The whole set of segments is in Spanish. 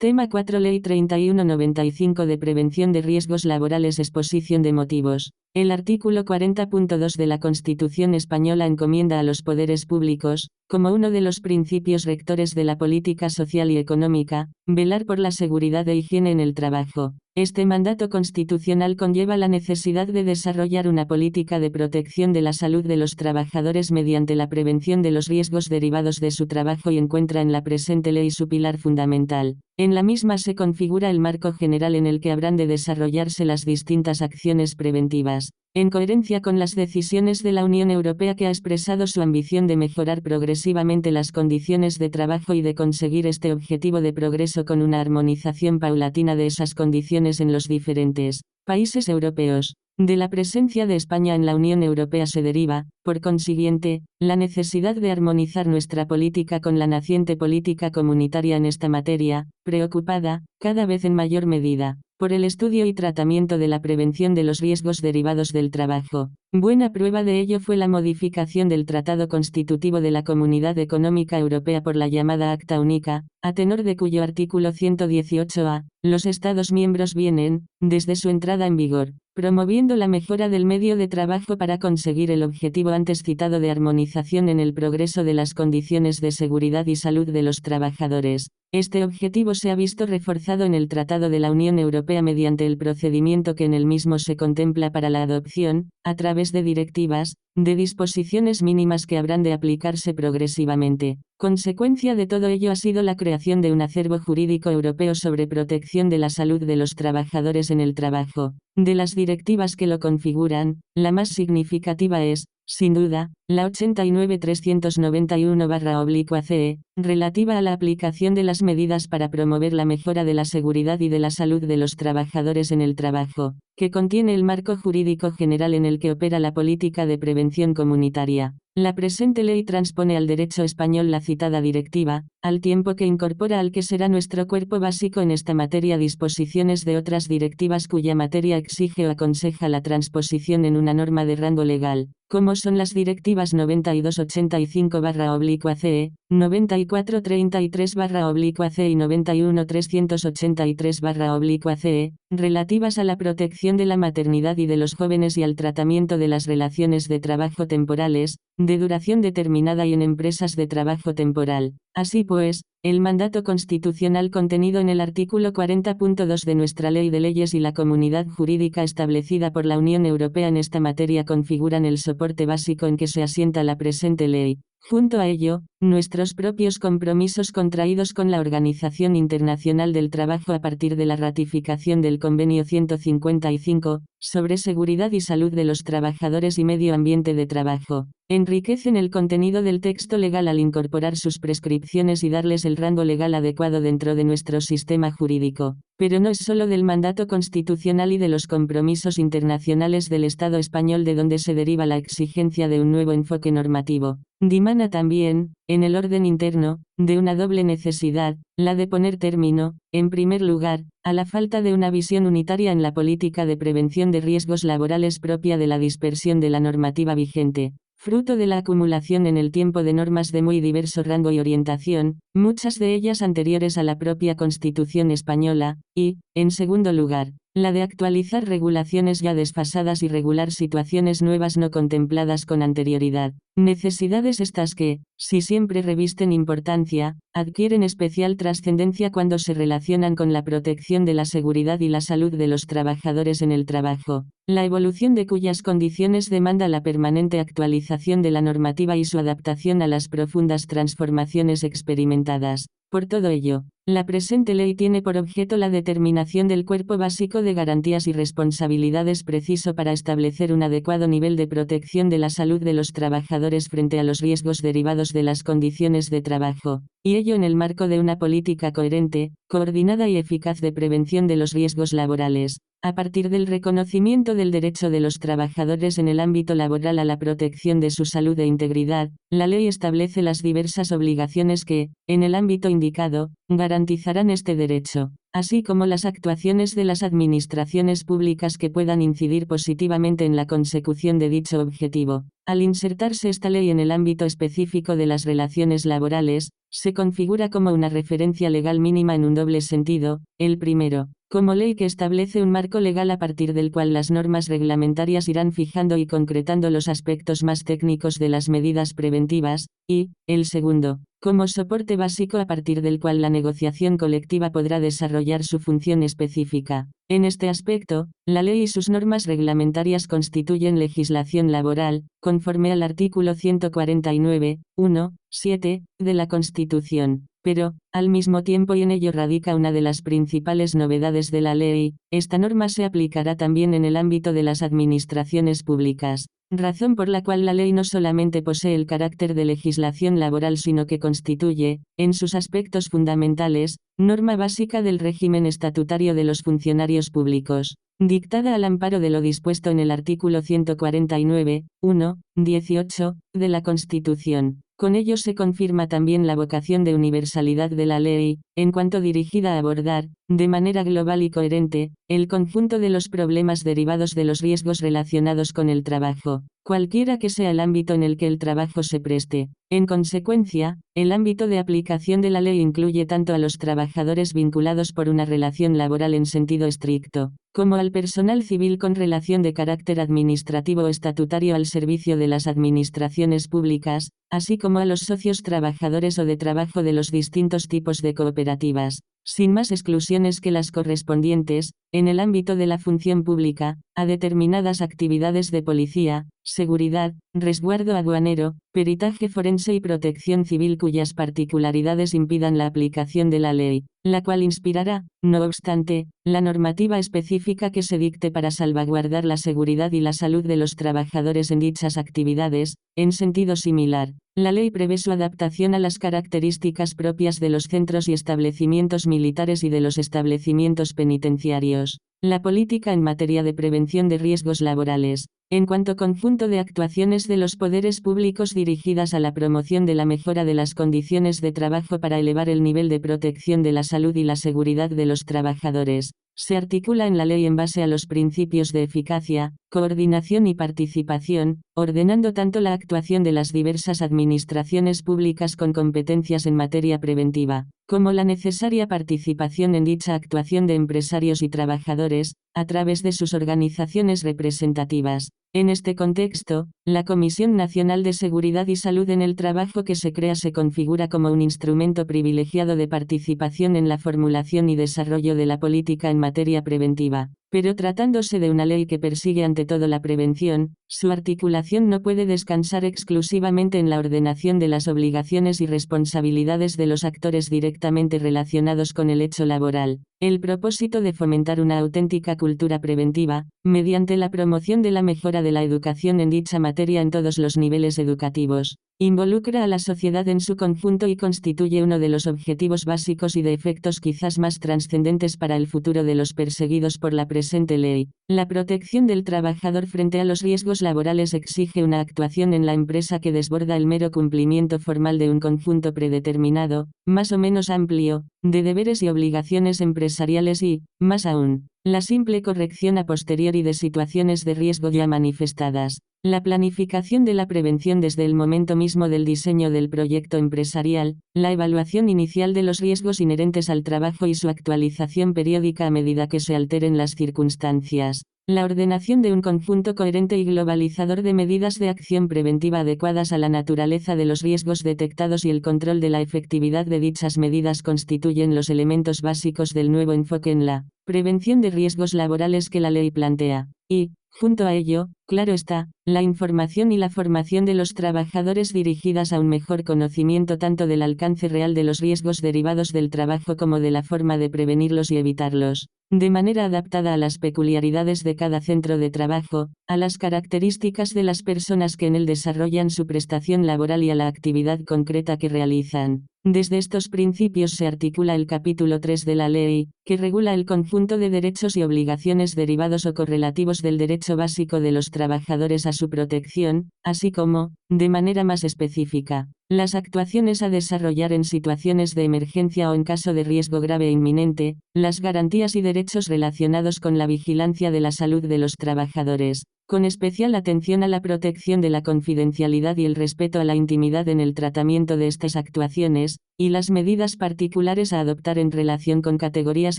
Tema 4 Ley 3195 de Prevención de Riesgos Laborales. Exposición de motivos. El artículo 40.2 de la Constitución española encomienda a los poderes públicos, como uno de los principios rectores de la política social y económica, velar por la seguridad e higiene en el trabajo. Este mandato constitucional conlleva la necesidad de desarrollar una política de protección de la salud de los trabajadores mediante la prevención de los riesgos derivados de su trabajo y encuentra en la presente ley su pilar fundamental. En la misma se configura el marco general en el que habrán de desarrollarse las distintas acciones preventivas, en coherencia con las decisiones de la Unión Europea, que ha expresado su ambición de mejorar progresivamente las condiciones de trabajo y de conseguir este objetivo de progreso con una armonización paulatina de esas condiciones en los diferentes países europeos. De la presencia de España en la Unión Europea se deriva, por consiguiente, la necesidad de armonizar nuestra política con la naciente política comunitaria en esta materia, preocupada, cada vez en mayor medida, por el estudio y tratamiento de la prevención de los riesgos derivados del trabajo. Buena prueba de ello fue la modificación del Tratado Constitutivo de la Comunidad Económica Europea por la llamada Acta Única, a tenor de cuyo artículo 118a, los Estados miembros vienen, desde su entrada en vigor, promoviendo la mejora del medio de trabajo para conseguir el objetivo antes citado de armonización en el progreso de las condiciones de seguridad y salud de los trabajadores. Este objetivo se ha visto reforzado en el Tratado de la Unión Europea mediante el procedimiento que en el mismo se contempla para la adopción, a través de directivas, de disposiciones mínimas que habrán de aplicarse progresivamente. Consecuencia de todo ello ha sido la creación de un acervo jurídico europeo sobre protección de la salud de los trabajadores en el trabajo. De las directivas que lo configuran, la más significativa es, sin duda, la 89-391/CE, relativa a la aplicación de las medidas para promover la mejora de la seguridad y de la salud de los trabajadores en el trabajo, que contiene el marco jurídico general en el que opera la política de prevención comunitaria. La presente ley transpone al derecho español la citada directiva, al tiempo que incorpora al que será nuestro cuerpo básico en esta materia disposiciones de otras directivas cuya materia exige o aconseja la transposición en una norma de rango legal, como son las directivas 9285/CE, 9433/CE y 91383/CE, relativas a la protección de la maternidad y de los jóvenes y al tratamiento de las relaciones de trabajo temporales, de duración determinada y en empresas de trabajo temporal. Así pues, el mandato constitucional contenido en el artículo 40.2 de nuestra Ley de Leyes y la comunidad jurídica establecida por la Unión Europea en esta materia configuran el soporte básico en que se asienta la presente ley. Junto a ello, nuestros propios compromisos contraídos con la Organización Internacional del Trabajo a partir de la ratificación del Convenio 155, sobre seguridad y salud de los trabajadores y medio ambiente de trabajo, enriquecen el contenido del texto legal al incorporar sus prescripciones y darles el rango legal adecuado dentro de nuestro sistema jurídico. Pero no es solo del mandato constitucional y de los compromisos internacionales del Estado español de donde se deriva la exigencia de un nuevo enfoque normativo. Dimana también, en el orden interno, de una doble necesidad, la de poner término, en primer lugar, a la falta de una visión unitaria en la política de prevención de riesgos laborales propia de la dispersión de la normativa vigente, fruto de la acumulación en el tiempo de normas de muy diverso rango y orientación, muchas de ellas anteriores a la propia Constitución española, y, en segundo lugar, la de actualizar regulaciones ya desfasadas y regular situaciones nuevas no contempladas con anterioridad. Necesidades estas que, si siempre revisten importancia, adquieren especial trascendencia cuando se relacionan con la protección de la seguridad y la salud de los trabajadores en el trabajo, la evolución de cuyas condiciones demanda la permanente actualización de la normativa y su adaptación a las profundas transformaciones experimentadas. Por todo ello, la presente ley tiene por objeto la determinación del cuerpo básico de garantías y responsabilidades preciso para establecer un adecuado nivel de protección de la salud de los trabajadores frente a los riesgos derivados de las condiciones de trabajo, y ello en el marco de una política coherente, coordinada y eficaz de prevención de los riesgos laborales, a partir del reconocimiento del derecho de los trabajadores en el ámbito laboral a la protección de su salud e integridad. La ley establece las diversas obligaciones que, en el ámbito indicado, garantizarán este derecho. así como las actuaciones de las administraciones públicas que puedan incidir positivamente en la consecución de dicho objetivo. Al insertarse esta ley en el ámbito específico de las relaciones laborales, se configura como una referencia legal mínima en un doble sentido: el primero, como ley que establece un marco legal a partir del cual las normas reglamentarias irán fijando y concretando los aspectos más técnicos de las medidas preventivas, y, el segundo, como soporte básico a partir del cual la negociación colectiva podrá desarrollar su función específica. En este aspecto, la ley y sus normas reglamentarias constituyen legislación laboral, conforme al artículo 149, 1, 7, de la Constitución. Pero, al mismo tiempo, y en ello radica una de las principales novedades de la ley, esta norma se aplicará también en el ámbito de las administraciones públicas, razón por la cual la ley no solamente posee el carácter de legislación laboral, sino que constituye, en sus aspectos fundamentales, norma básica del régimen estatutario de los funcionarios públicos, dictada al amparo de lo dispuesto en el artículo 149, 1, 18, de la Constitución. Con ello se confirma también la vocación de universalidad de la ley, en cuanto dirigida a abordar, de manera global y coherente, el conjunto de los problemas derivados de los riesgos relacionados con el trabajo, cualquiera que sea el ámbito en el que el trabajo se preste. En consecuencia, el ámbito de aplicación de la ley incluye tanto a los trabajadores vinculados por una relación laboral en sentido estricto, como al personal civil con relación de carácter administrativo o estatutario al servicio de las administraciones públicas, así como a los socios trabajadores o de trabajo de los distintos tipos de cooperativas, sin más exclusiones que las correspondientes, en el ámbito de la función pública, a determinadas actividades de policía, seguridad, resguardo aduanero, peritaje forense y protección civil cuyas particularidades impidan la aplicación de la ley, la cual inspirará, no obstante, la normativa específica que se dicte para salvaguardar la seguridad y la salud de los trabajadores en dichas actividades. En sentido similar, la ley prevé su adaptación a las características propias de los centros y establecimientos militares y de los establecimientos penitenciarios. La política en materia de prevención de riesgos laborales, en cuanto conjunto de actuaciones de los poderes públicos dirigidas a la promoción de la mejora de las condiciones de trabajo para elevar el nivel de protección de la salud y la seguridad de los trabajadores, se articula en la ley en base a los principios de eficacia, coordinación y participación, ordenando tanto la actuación de las diversas administraciones públicas con competencias en materia preventiva, como la necesaria participación en dicha actuación de empresarios y trabajadores, a través de sus organizaciones representativas. En este contexto, la Comisión Nacional de Seguridad y Salud en el Trabajo que se crea se configura como un instrumento privilegiado de participación en la formulación y desarrollo de la política en materia preventiva. Pero tratándose de una ley que persigue ante todo la prevención, su articulación no puede descansar exclusivamente en la ordenación de las obligaciones y responsabilidades de los actores directamente relacionados con el hecho laboral. El propósito de fomentar una auténtica cultura preventiva, mediante la promoción de la mejora de la educación en dicha materia en todos los niveles educativos, involucra a la sociedad en su conjunto y constituye uno de los objetivos básicos y de efectos quizás más trascendentes para el futuro de los perseguidos por la presente ley. La protección del trabajador frente a los riesgos laborales exige una actuación en la empresa que desborda el mero cumplimiento formal de un conjunto predeterminado, más o menos amplio, de deberes y obligaciones empresariales y, más aún, la simple corrección a posteriori de situaciones de riesgo ya manifestadas. La planificación de la prevención desde el momento mismo del diseño del proyecto empresarial, la evaluación inicial de los riesgos inherentes al trabajo y su actualización periódica a medida que se alteren las circunstancias. La ordenación de un conjunto coherente y globalizador de medidas de acción preventiva adecuadas a la naturaleza de los riesgos detectados y el control de la efectividad de dichas medidas constituyen los elementos básicos del nuevo enfoque en la prevención de riesgos laborales que la ley plantea. Y, junto a ello, claro está, la información y la formación de los trabajadores dirigidas a un mejor conocimiento tanto del alcance real de los riesgos derivados del trabajo como de la forma de prevenirlos y evitarlos, de manera adaptada a las peculiaridades de cada centro de trabajo, a las características de las personas que en él desarrollan su prestación laboral y a la actividad concreta que realizan. Desde estos principios se articula el capítulo 3 de la ley, que regula el conjunto de derechos y obligaciones derivados o correlativos del derecho básico de los trabajadores a su protección, así como, de manera más específica, las actuaciones a desarrollar en situaciones de emergencia o en caso de riesgo grave e inminente, las garantías y derechos relacionados con la vigilancia de la salud de los trabajadores, con especial atención a la protección de la confidencialidad y el respeto a la intimidad en el tratamiento de estas actuaciones, y las medidas particulares a adoptar en relación con categorías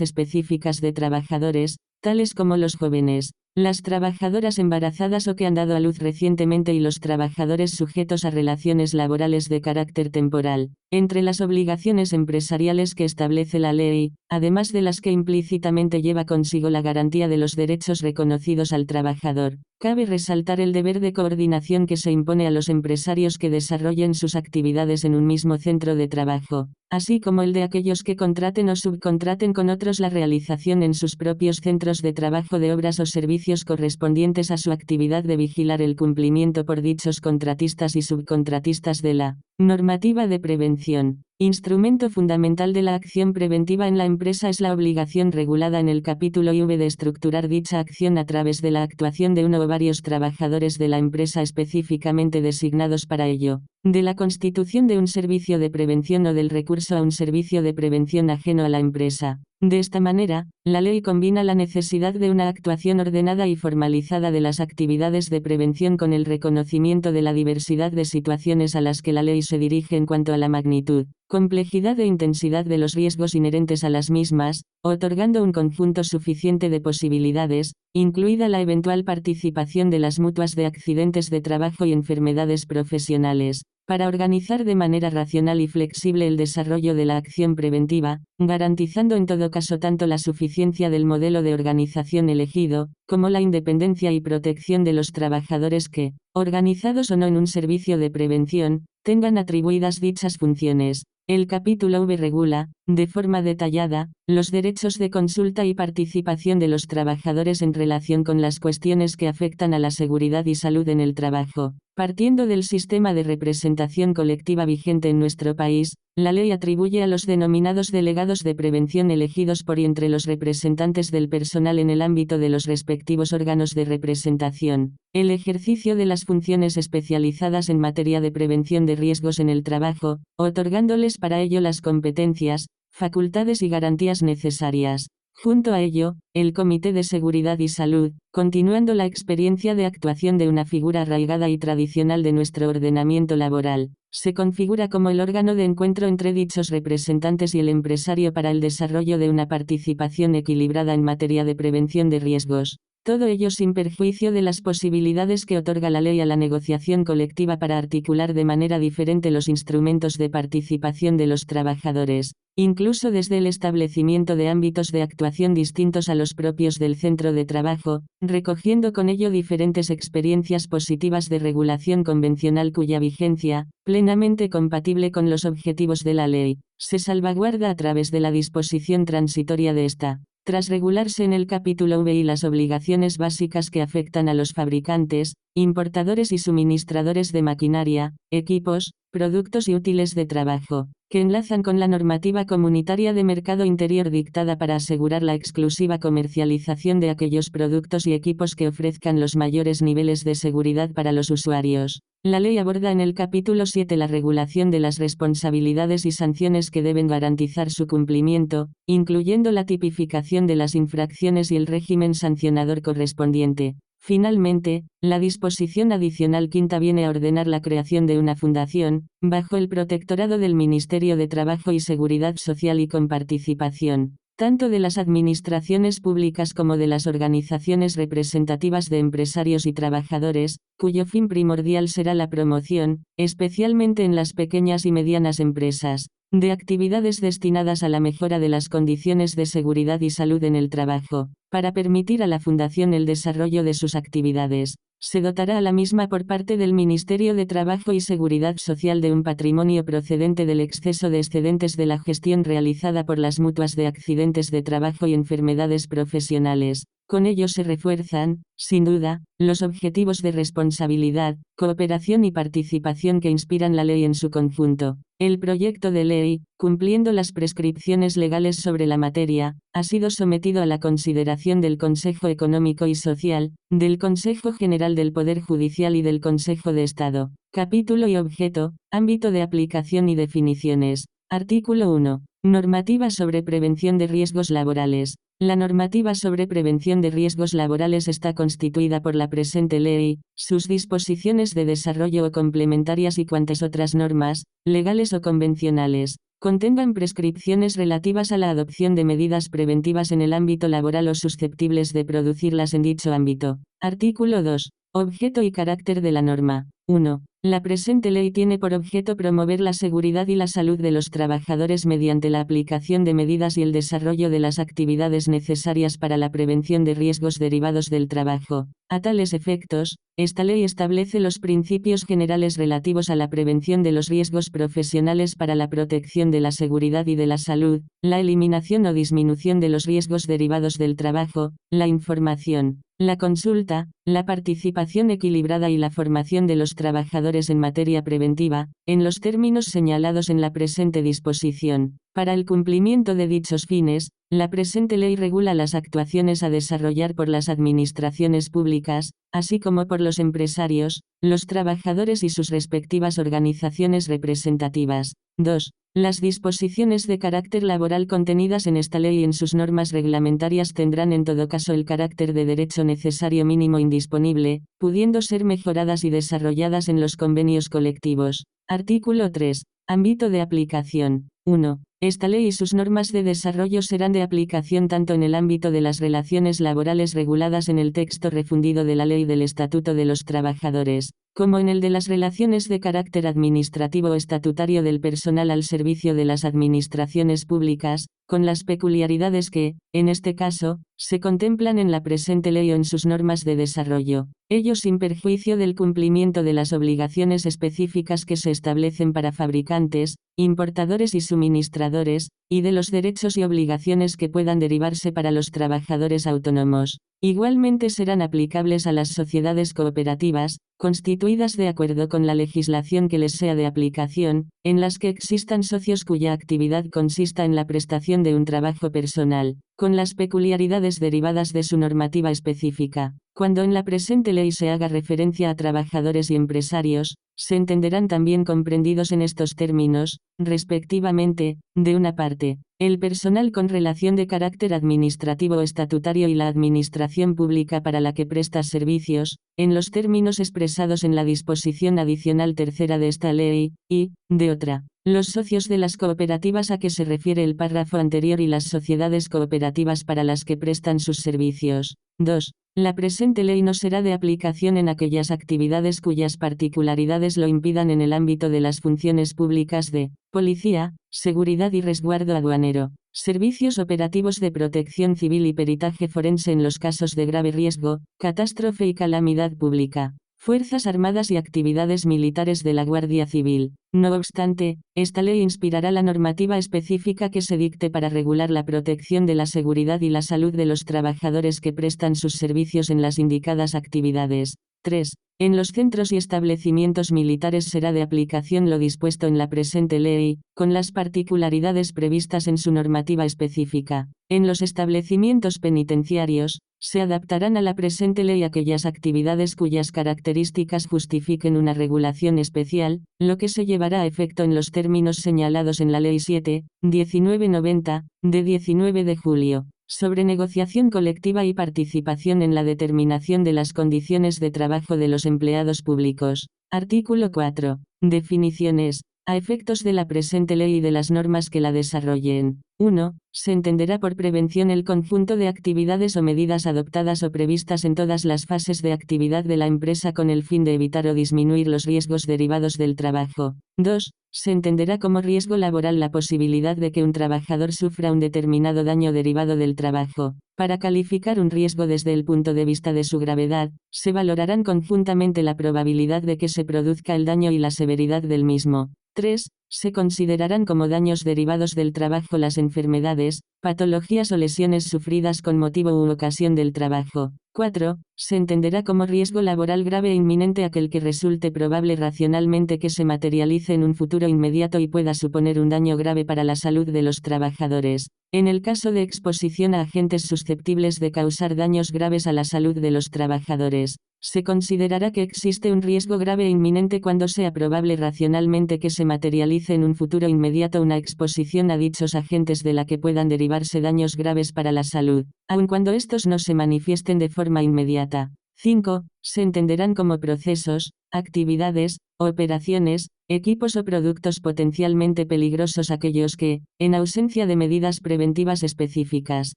específicas de trabajadores, tales como los jóvenes, las trabajadoras embarazadas o que han dado a luz recientemente y los trabajadores sujetos a relaciones laborales de carácter temporal, entre las obligaciones empresariales que establece la ley, además de las que implícitamente lleva consigo la garantía de los derechos reconocidos al trabajador. Cabe resaltar el deber de coordinación que se impone a los empresarios que desarrollen sus actividades en un mismo centro de trabajo, así como el de aquellos que contraten o subcontraten con otros la realización en sus propios centros de trabajo de obras o servicios correspondientes a su actividad de vigilar el cumplimiento por dichos contratistas y subcontratistas de la normativa de prevención. Instrumento fundamental de la acción preventiva en la empresa es la obligación regulada en el capítulo IV de estructurar dicha acción a través de la actuación de uno o varios trabajadores de la empresa específicamente designados para ello, de la constitución de un servicio de prevención o del recurso a un servicio de prevención ajeno a la empresa. De esta manera, la ley combina la necesidad de una actuación ordenada y formalizada de las actividades de prevención con el reconocimiento de la diversidad de situaciones a las que la ley se dirige en cuanto a la magnitud, complejidad e intensidad de los riesgos inherentes a las mismas, otorgando un conjunto suficiente de posibilidades, incluida la eventual participación de las mutuas de accidentes de trabajo y enfermedades profesionales, para organizar de manera racional y flexible el desarrollo de la acción preventiva, garantizando en todo caso tanto la suficiencia del modelo de organización elegido, como la independencia y protección de los trabajadores que, organizados o no en un servicio de prevención, tengan atribuidas dichas funciones. El capítulo V regula, de forma detallada, los derechos de consulta y participación de los trabajadores en relación con las cuestiones que afectan a la seguridad y salud en el trabajo. Partiendo del sistema de representación colectiva vigente en nuestro país, la ley atribuye a los denominados delegados de prevención elegidos por y entre los representantes del personal en el ámbito de los respectivos órganos de representación, el ejercicio de las funciones especializadas en materia de prevención de riesgos en el trabajo, otorgándoles para ello las competencias, facultades y garantías necesarias. Junto a ello, el Comité de Seguridad y Salud, continuando la experiencia de actuación de una figura arraigada y tradicional de nuestro ordenamiento laboral, se configura como el órgano de encuentro entre dichos representantes y el empresario para el desarrollo de una participación equilibrada en materia de prevención de riesgos. Todo ello sin perjuicio de las posibilidades que otorga la ley a la negociación colectiva para articular de manera diferente los instrumentos de participación de los trabajadores, incluso desde el establecimiento de ámbitos de actuación distintos a los propios del centro de trabajo, recogiendo con ello diferentes experiencias positivas de regulación convencional cuya vigencia, plenamente compatible con los objetivos de la ley, se salvaguarda a través de la disposición transitoria de esta. Tras regularse en el capítulo V y las obligaciones básicas que afectan a los fabricantes, importadores y suministradores de maquinaria, equipos, productos y útiles de trabajo, que enlazan con la normativa comunitaria de mercado interior dictada para asegurar la exclusiva comercialización de aquellos productos y equipos que ofrezcan los mayores niveles de seguridad para los usuarios. La ley aborda en el capítulo 7 la regulación de las responsabilidades y sanciones que deben garantizar su cumplimiento, incluyendo la tipificación de las infracciones y el régimen sancionador correspondiente. Finalmente, la disposición adicional quinta viene a ordenar la creación de una fundación, bajo el protectorado del Ministerio de Trabajo y Seguridad Social y con participación, tanto de las administraciones públicas como de las organizaciones representativas de empresarios y trabajadores, cuyo fin primordial será la promoción, especialmente en las pequeñas y medianas empresas, de actividades destinadas a la mejora de las condiciones de seguridad y salud en el trabajo, para permitir a la Fundación el desarrollo de sus actividades. Se dotará a la misma por parte del Ministerio de Trabajo y Seguridad Social de un patrimonio procedente del exceso de excedentes de la gestión realizada por las mutuas de accidentes de trabajo y enfermedades profesionales. Con ello se refuerzan, sin duda, los objetivos de responsabilidad, cooperación y participación que inspiran la ley en su conjunto. El proyecto de ley, cumpliendo las prescripciones legales sobre la materia, ha sido sometido a la consideración del Consejo Económico y Social, del Consejo General del Poder Judicial y del Consejo de Estado. Capítulo y objeto, ámbito de aplicación y definiciones. Artículo 1. Normativa sobre prevención de riesgos laborales. La normativa sobre prevención de riesgos laborales está constituida por la presente ley, sus disposiciones de desarrollo o complementarias y cuantas otras normas, legales o convencionales, contengan prescripciones relativas a la adopción de medidas preventivas en el ámbito laboral o susceptibles de producirlas en dicho ámbito. Artículo 2. Objeto y carácter de la norma. 1. La presente ley tiene por objeto promover la seguridad y la salud de los trabajadores mediante la aplicación de medidas y el desarrollo de las actividades necesarias para la prevención de riesgos derivados del trabajo. A tales efectos, esta ley establece los principios generales relativos a la prevención de los riesgos profesionales para la protección de la seguridad y de la salud, la eliminación o disminución de los riesgos derivados del trabajo, la información, la consulta, la participación equilibrada y la formación de los trabajadores en materia preventiva, en los términos señalados en la presente disposición. Para el cumplimiento de dichos fines, la presente ley regula las actuaciones a desarrollar por las administraciones públicas, así como por los empresarios, los trabajadores y sus respectivas organizaciones representativas. 2. Las disposiciones de carácter laboral contenidas en esta ley y en sus normas reglamentarias tendrán en todo caso el carácter de derecho necesario mínimo indisponible, pudiendo ser mejoradas y desarrolladas en los convenios colectivos. Artículo 3. Ámbito de aplicación. 1. Esta ley y sus normas de desarrollo serán de aplicación tanto en el ámbito de las relaciones laborales reguladas en el texto refundido de la Ley del Estatuto de los Trabajadores, como en el de las relaciones de carácter administrativo o estatutario del personal al servicio de las administraciones públicas, con las peculiaridades que, en este caso, se contemplan en la presente ley o en sus normas de desarrollo, ello sin perjuicio del cumplimiento de las obligaciones específicas que se establecen para fabricantes, importadores y suministradores, y de los derechos y obligaciones que puedan derivarse para los trabajadores autónomos. Igualmente serán aplicables a las sociedades cooperativas, constituidas de acuerdo con la legislación que les sea de aplicación, en las que existan socios cuya actividad consista en la prestación de un trabajo personal, con las peculiaridades derivadas de su normativa específica. Cuando en la presente ley se haga referencia a trabajadores y empresarios, se entenderán también comprendidos en estos términos, respectivamente, de una parte, el personal con relación de carácter administrativo o estatutario y la administración pública para la que presta servicios, en los términos expresados en la disposición adicional tercera de esta ley, y, de otra, los socios de las cooperativas a que se refiere el párrafo anterior y las sociedades cooperativas para las que prestan sus servicios. 2. La presente ley no será de aplicación en aquellas actividades cuyas particularidades lo impidan en el ámbito de las funciones públicas de policía, seguridad y resguardo aduanero, servicios operativos de protección civil y peritaje forense en los casos de grave riesgo, catástrofe y calamidad pública, Fuerzas Armadas y actividades militares de la Guardia Civil. No obstante, esta ley inspirará la normativa específica que se dicte para regular la protección de la seguridad y la salud de los trabajadores que prestan sus servicios en las indicadas actividades. 3. En los centros y establecimientos militares será de aplicación lo dispuesto en la presente ley, con las particularidades previstas en su normativa específica. En los establecimientos penitenciarios, se adaptarán a la presente ley aquellas actividades cuyas características justifiquen una regulación especial, lo que se llevará a efecto en los términos señalados en la Ley 7.1990, de 19 de julio, sobre negociación colectiva y participación en la determinación de las condiciones de trabajo de los empleados públicos. Artículo 4. Definiciones. A efectos de la presente ley y de las normas que la desarrollen. 1. Se entenderá por prevención el conjunto de actividades o medidas adoptadas o previstas en todas las fases de actividad de la empresa con el fin de evitar o disminuir los riesgos derivados del trabajo. 2. Se entenderá como riesgo laboral la posibilidad de que un trabajador sufra un determinado daño derivado del trabajo. Para calificar un riesgo desde el punto de vista de su gravedad, se valorarán conjuntamente la probabilidad de que se produzca el daño y la severidad del mismo. 3. Se considerarán como daños derivados del trabajo las enfermedades, patologías o lesiones sufridas con motivo u ocasión del trabajo. 4. Se entenderá como riesgo laboral grave e inminente aquel que resulte probable racionalmente que se materialice en un futuro inmediato y pueda suponer un daño grave para la salud de los trabajadores, en el caso de exposición a agentes susceptibles de causar daños graves a la salud de los trabajadores. Se considerará que existe un riesgo grave e inminente cuando sea probable racionalmente que se materialice en un futuro inmediato una exposición a dichos agentes de la que puedan derivarse daños graves para la salud, aun cuando estos no se manifiesten de forma inmediata. 5. Se entenderán como procesos, actividades, operaciones, equipos o productos potencialmente peligrosos aquellos que, en ausencia de medidas preventivas específicas,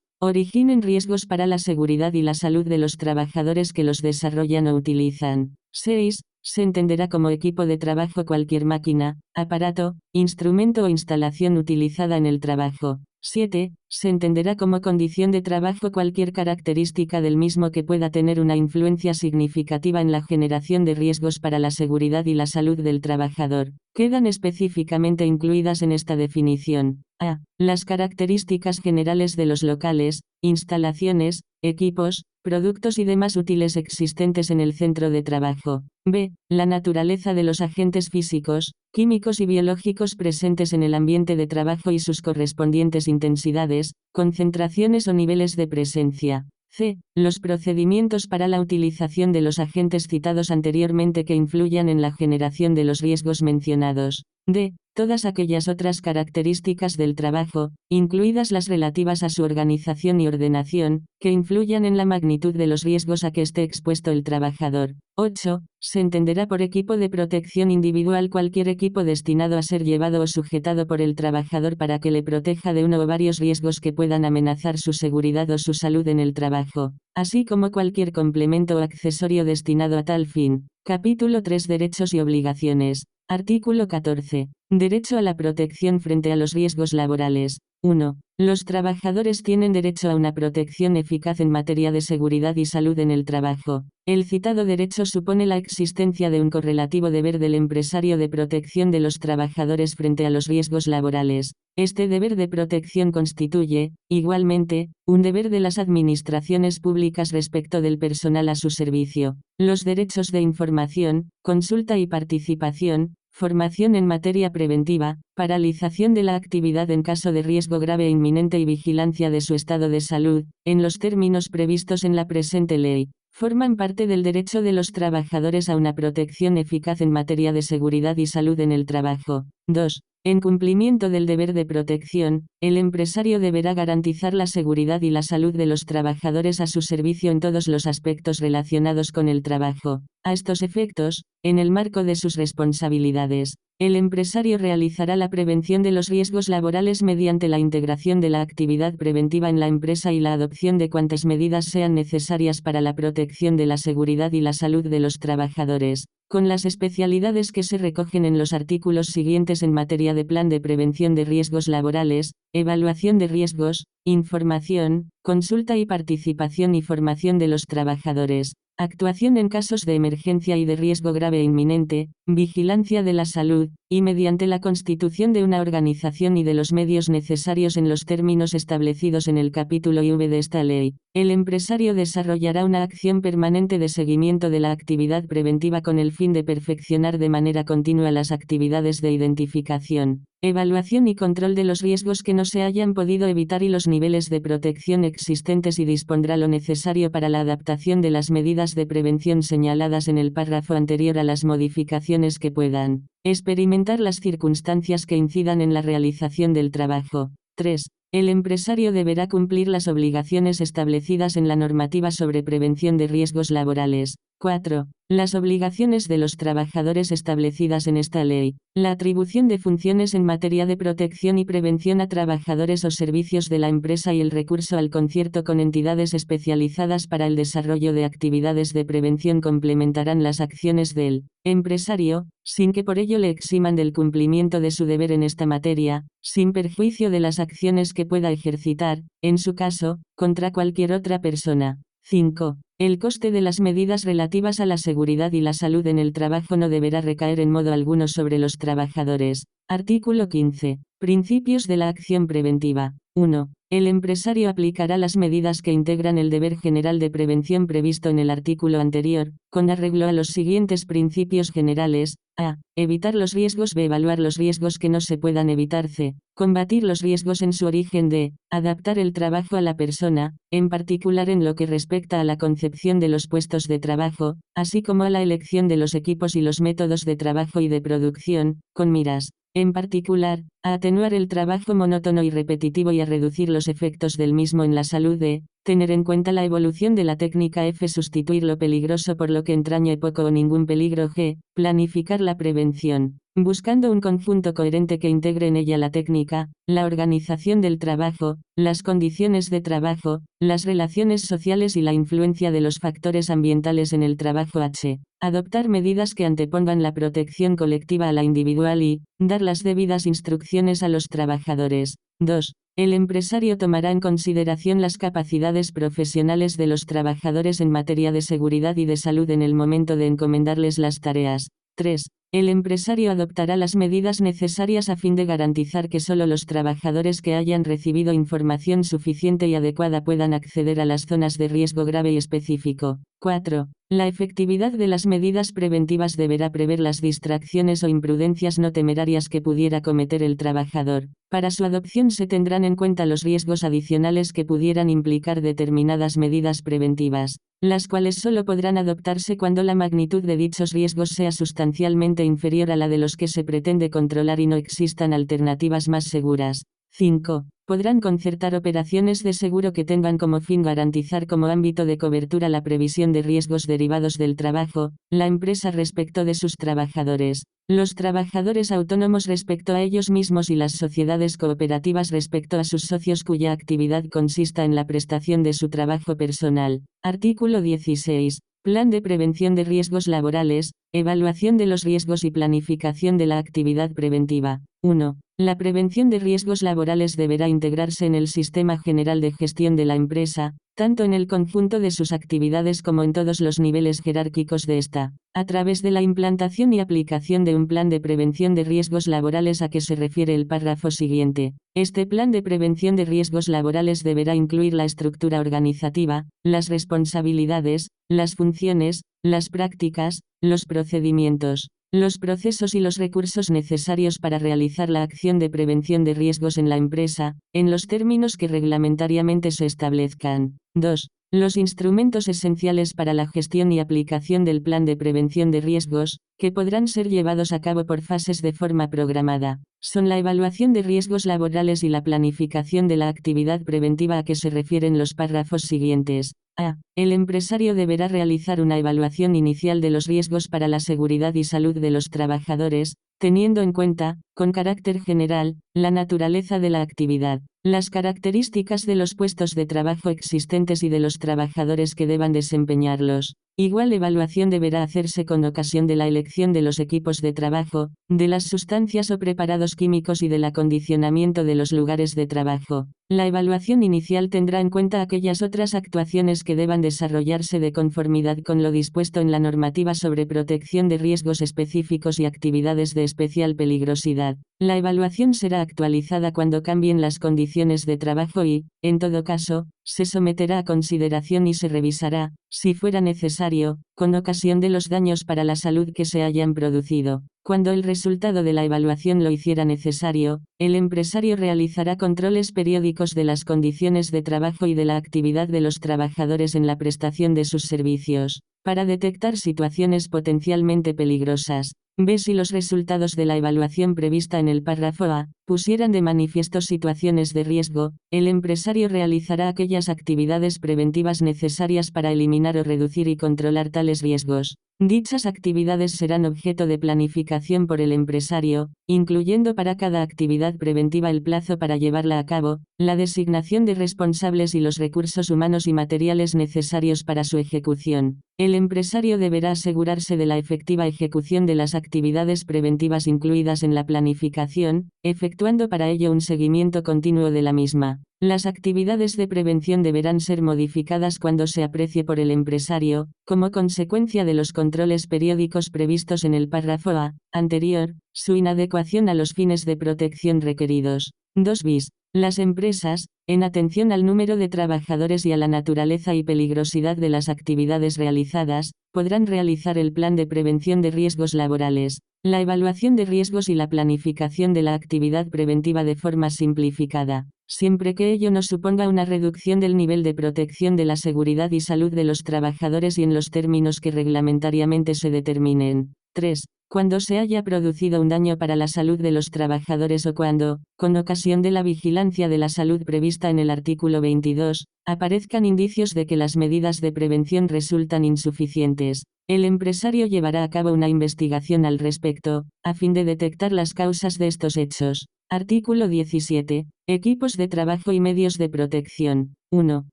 originen riesgos para la seguridad y la salud de los trabajadores que los desarrollan o utilizan. 6. Se entenderá como equipo de trabajo cualquier máquina, aparato, instrumento o instalación utilizada en el trabajo. 7. Se entenderá como condición de trabajo cualquier característica del mismo que pueda tener una influencia significativa en la generación de riesgos para la seguridad y la salud del trabajador. Quedan específicamente incluidas en esta definición: a. Las características generales de los locales, instalaciones, equipos, productos y demás útiles existentes en el centro de trabajo. B. La naturaleza de los agentes físicos, químicos y biológicos presentes en el ambiente de trabajo y sus correspondientes intensidades, concentraciones o niveles de presencia. C. Los procedimientos para la utilización de los agentes citados anteriormente que influyan en la generación de los riesgos mencionados. D. Todas aquellas otras características del trabajo, incluidas las relativas a su organización y ordenación, que influyan en la magnitud de los riesgos a que esté expuesto el trabajador. 8. Se entenderá por equipo de protección individual cualquier equipo destinado a ser llevado o sujetado por el trabajador para que le proteja de uno o varios riesgos que puedan amenazar su seguridad o su salud en el trabajo, así como cualquier complemento o accesorio destinado a tal fin. Capítulo 3. Derechos y obligaciones. Artículo 14. Derecho a la protección frente a los riesgos laborales. 1. Los trabajadores tienen derecho a una protección eficaz en materia de seguridad y salud en el trabajo. El citado derecho supone la existencia de un correlativo deber del empresario de protección de los trabajadores frente a los riesgos laborales. Este deber de protección constituye, igualmente, un deber de las administraciones públicas respecto del personal a su servicio. Los derechos de información, consulta y participación, formación en materia preventiva, paralización de la actividad en caso de riesgo grave e inminente y vigilancia de su estado de salud, en los términos previstos en la presente ley, forman parte del derecho de los trabajadores a una protección eficaz en materia de seguridad y salud en el trabajo. 2. En cumplimiento del deber de protección, el empresario deberá garantizar la seguridad y la salud de los trabajadores a su servicio en todos los aspectos relacionados con el trabajo. A estos efectos, en el marco de sus responsabilidades, el empresario realizará la prevención de los riesgos laborales mediante la integración de la actividad preventiva en la empresa y la adopción de cuantas medidas sean necesarias para la protección de la seguridad y la salud de los trabajadores, con las especialidades que se recogen en los artículos siguientes en materia de plan de prevención de riesgos laborales, evaluación de riesgos, información, consulta y participación y formación de los trabajadores, actuación en casos de emergencia y de riesgo grave e inminente, vigilancia de la salud, y mediante la constitución de una organización y de los medios necesarios en los términos establecidos en el capítulo IV de esta ley, el empresario desarrollará una acción permanente de seguimiento de la actividad preventiva con el fin de perfeccionar de manera continua las actividades de identificación, evaluación y control de los riesgos que no se hayan podido evitar y los niveles de protección existentes y dispondrá lo necesario para la adaptación de las medidas de prevención señaladas en el párrafo anterior a las modificaciones que puedan experimentar las circunstancias que incidan en la realización del trabajo. 3. El empresario deberá cumplir las obligaciones establecidas en la normativa sobre prevención de riesgos laborales. 4. Las obligaciones de los trabajadores establecidas en esta ley. La atribución de funciones en materia de protección y prevención a trabajadores o servicios de la empresa y el recurso al concierto con entidades especializadas para el desarrollo de actividades de prevención complementarán las acciones del empresario, sin que por ello le eximan del cumplimiento de su deber en esta materia, sin perjuicio de las acciones que pueda ejercitar, en su caso, contra cualquier otra persona. 5. El coste de las medidas relativas a la seguridad y la salud en el trabajo no deberá recaer en modo alguno sobre los trabajadores. Artículo 15. Principios de la acción preventiva. 1. El empresario aplicará las medidas que integran el deber general de prevención previsto en el artículo anterior, con arreglo a los siguientes principios generales: a. Evitar los riesgos. b. Evaluar los riesgos que no se puedan evitar. c. Combatir los riesgos en su origen. d. Adaptar el trabajo a la persona, en particular en lo que respecta a la concepción de los puestos de trabajo, así como a la elección de los equipos y los métodos de trabajo y de producción, con miras, en particular, a atenuar el trabajo monótono y repetitivo y a reducir los efectos del mismo en la salud. d. Tener en cuenta la evolución de la técnica. f. Sustituir lo peligroso por lo que entrañe poco o ningún peligro. g. Planificar la prevención, buscando un conjunto coherente que integre en ella la técnica, la organización del trabajo, las condiciones de trabajo, las relaciones sociales y la influencia de los factores ambientales en el trabajo. h. Adoptar medidas que antepongan la protección colectiva a la individual y, dar las debidas instrucciones a los trabajadores. 2. El empresario tomará en consideración las capacidades profesionales de los trabajadores en materia de seguridad y de salud en el momento de encomendarles las tareas. 3. El empresario adoptará las medidas necesarias a fin de garantizar que solo los trabajadores que hayan recibido información suficiente y adecuada puedan acceder a las zonas de riesgo grave y específico. 4. La efectividad de las medidas preventivas deberá prever las distracciones o imprudencias no temerarias que pudiera cometer el trabajador. Para su adopción se tendrán en cuenta los riesgos adicionales que pudieran implicar determinadas medidas preventivas, las cuales solo podrán adoptarse cuando la magnitud de dichos riesgos sea sustancialmente inferior a la de los que se pretende controlar y no existan alternativas más seguras. 5. Podrán concertar operaciones de seguro que tengan como fin garantizar como ámbito de cobertura la previsión de riesgos derivados del trabajo, la empresa respecto de sus trabajadores, los trabajadores autónomos respecto a ellos mismos y las sociedades cooperativas respecto a sus socios cuya actividad consista en la prestación de su trabajo personal. Artículo 16. Plan de prevención de riesgos laborales, evaluación de los riesgos y planificación de la actividad preventiva. 1. La prevención de riesgos laborales deberá integrarse en el sistema general de gestión de la empresa, tanto en el conjunto de sus actividades como en todos los niveles jerárquicos de esta, a través de la implantación y aplicación de un plan de prevención de riesgos laborales a que se refiere el párrafo siguiente. Este plan de prevención de riesgos laborales deberá incluir la estructura organizativa, las responsabilidades, las funciones, las prácticas, los procedimientos, los procesos y los recursos necesarios para realizar la acción de prevención de riesgos en la empresa, en los términos que reglamentariamente se establezcan. 2. Los instrumentos esenciales para la gestión y aplicación del plan de prevención de riesgos, que podrán ser llevados a cabo por fases de forma programada, son la evaluación de riesgos laborales y la planificación de la actividad preventiva a que se refieren los párrafos siguientes. A. El empresario deberá realizar una evaluación inicial de los riesgos para la seguridad y salud de los trabajadores, teniendo en cuenta, con carácter general, la naturaleza de la actividad, las características de los puestos de trabajo existentes y de los trabajadores que deban desempeñarlos. Igual evaluación deberá hacerse con ocasión de la elección de los equipos de trabajo, de las sustancias o preparados químicos y del acondicionamiento de los lugares de trabajo. La evaluación inicial tendrá en cuenta aquellas otras actuaciones que deban desarrollarse de conformidad con lo dispuesto en la normativa sobre protección de riesgos específicos y actividades de especial peligrosidad. La evaluación será actualizada cuando cambien las condiciones de trabajo y, en todo caso, se someterá a consideración y se revisará, si fuera necesario, con ocasión de los daños para la salud que se hayan producido. Cuando el resultado de la evaluación lo hiciera necesario, el empresario realizará controles periódicos de las condiciones de trabajo y de la actividad de los trabajadores en la prestación de sus servicios, para detectar situaciones potencialmente peligrosas. B. Si los resultados de la evaluación prevista en el párrafo A pusieran de manifiesto situaciones de riesgo, el empresario realizará aquellas actividades preventivas necesarias para eliminar o reducir y controlar tales riesgos. Dichas actividades serán objeto de planificación por el empresario, incluyendo para cada actividad preventiva el plazo para llevarla a cabo, la designación de responsables y los recursos humanos y materiales necesarios para su ejecución. El empresario deberá asegurarse de la efectiva ejecución de las actividades preventivas incluidas en la planificación, efectuando para ello un seguimiento continuo de la misma. Las actividades de prevención deberán ser modificadas cuando se aprecie por el empresario, como consecuencia de los controles periódicos previstos en el párrafo A anterior, su inadecuación a los fines de protección requeridos. 2 bis. Las empresas, en atención al número de trabajadores y a la naturaleza y peligrosidad de las actividades realizadas, podrán realizar el plan de prevención de riesgos laborales, la evaluación de riesgos y la planificación de la actividad preventiva de forma simplificada, siempre que ello no suponga una reducción del nivel de protección de la seguridad y salud de los trabajadores y en los términos que reglamentariamente se determinen. 3. Cuando se haya producido un daño para la salud de los trabajadores o cuando, con ocasión de la vigilancia de la salud prevista en el artículo 22, aparezcan indicios de que las medidas de prevención resultan insuficientes, el empresario llevará a cabo una investigación al respecto, a fin de detectar las causas de estos hechos. Artículo 17. Equipos de trabajo y medios de protección. 1.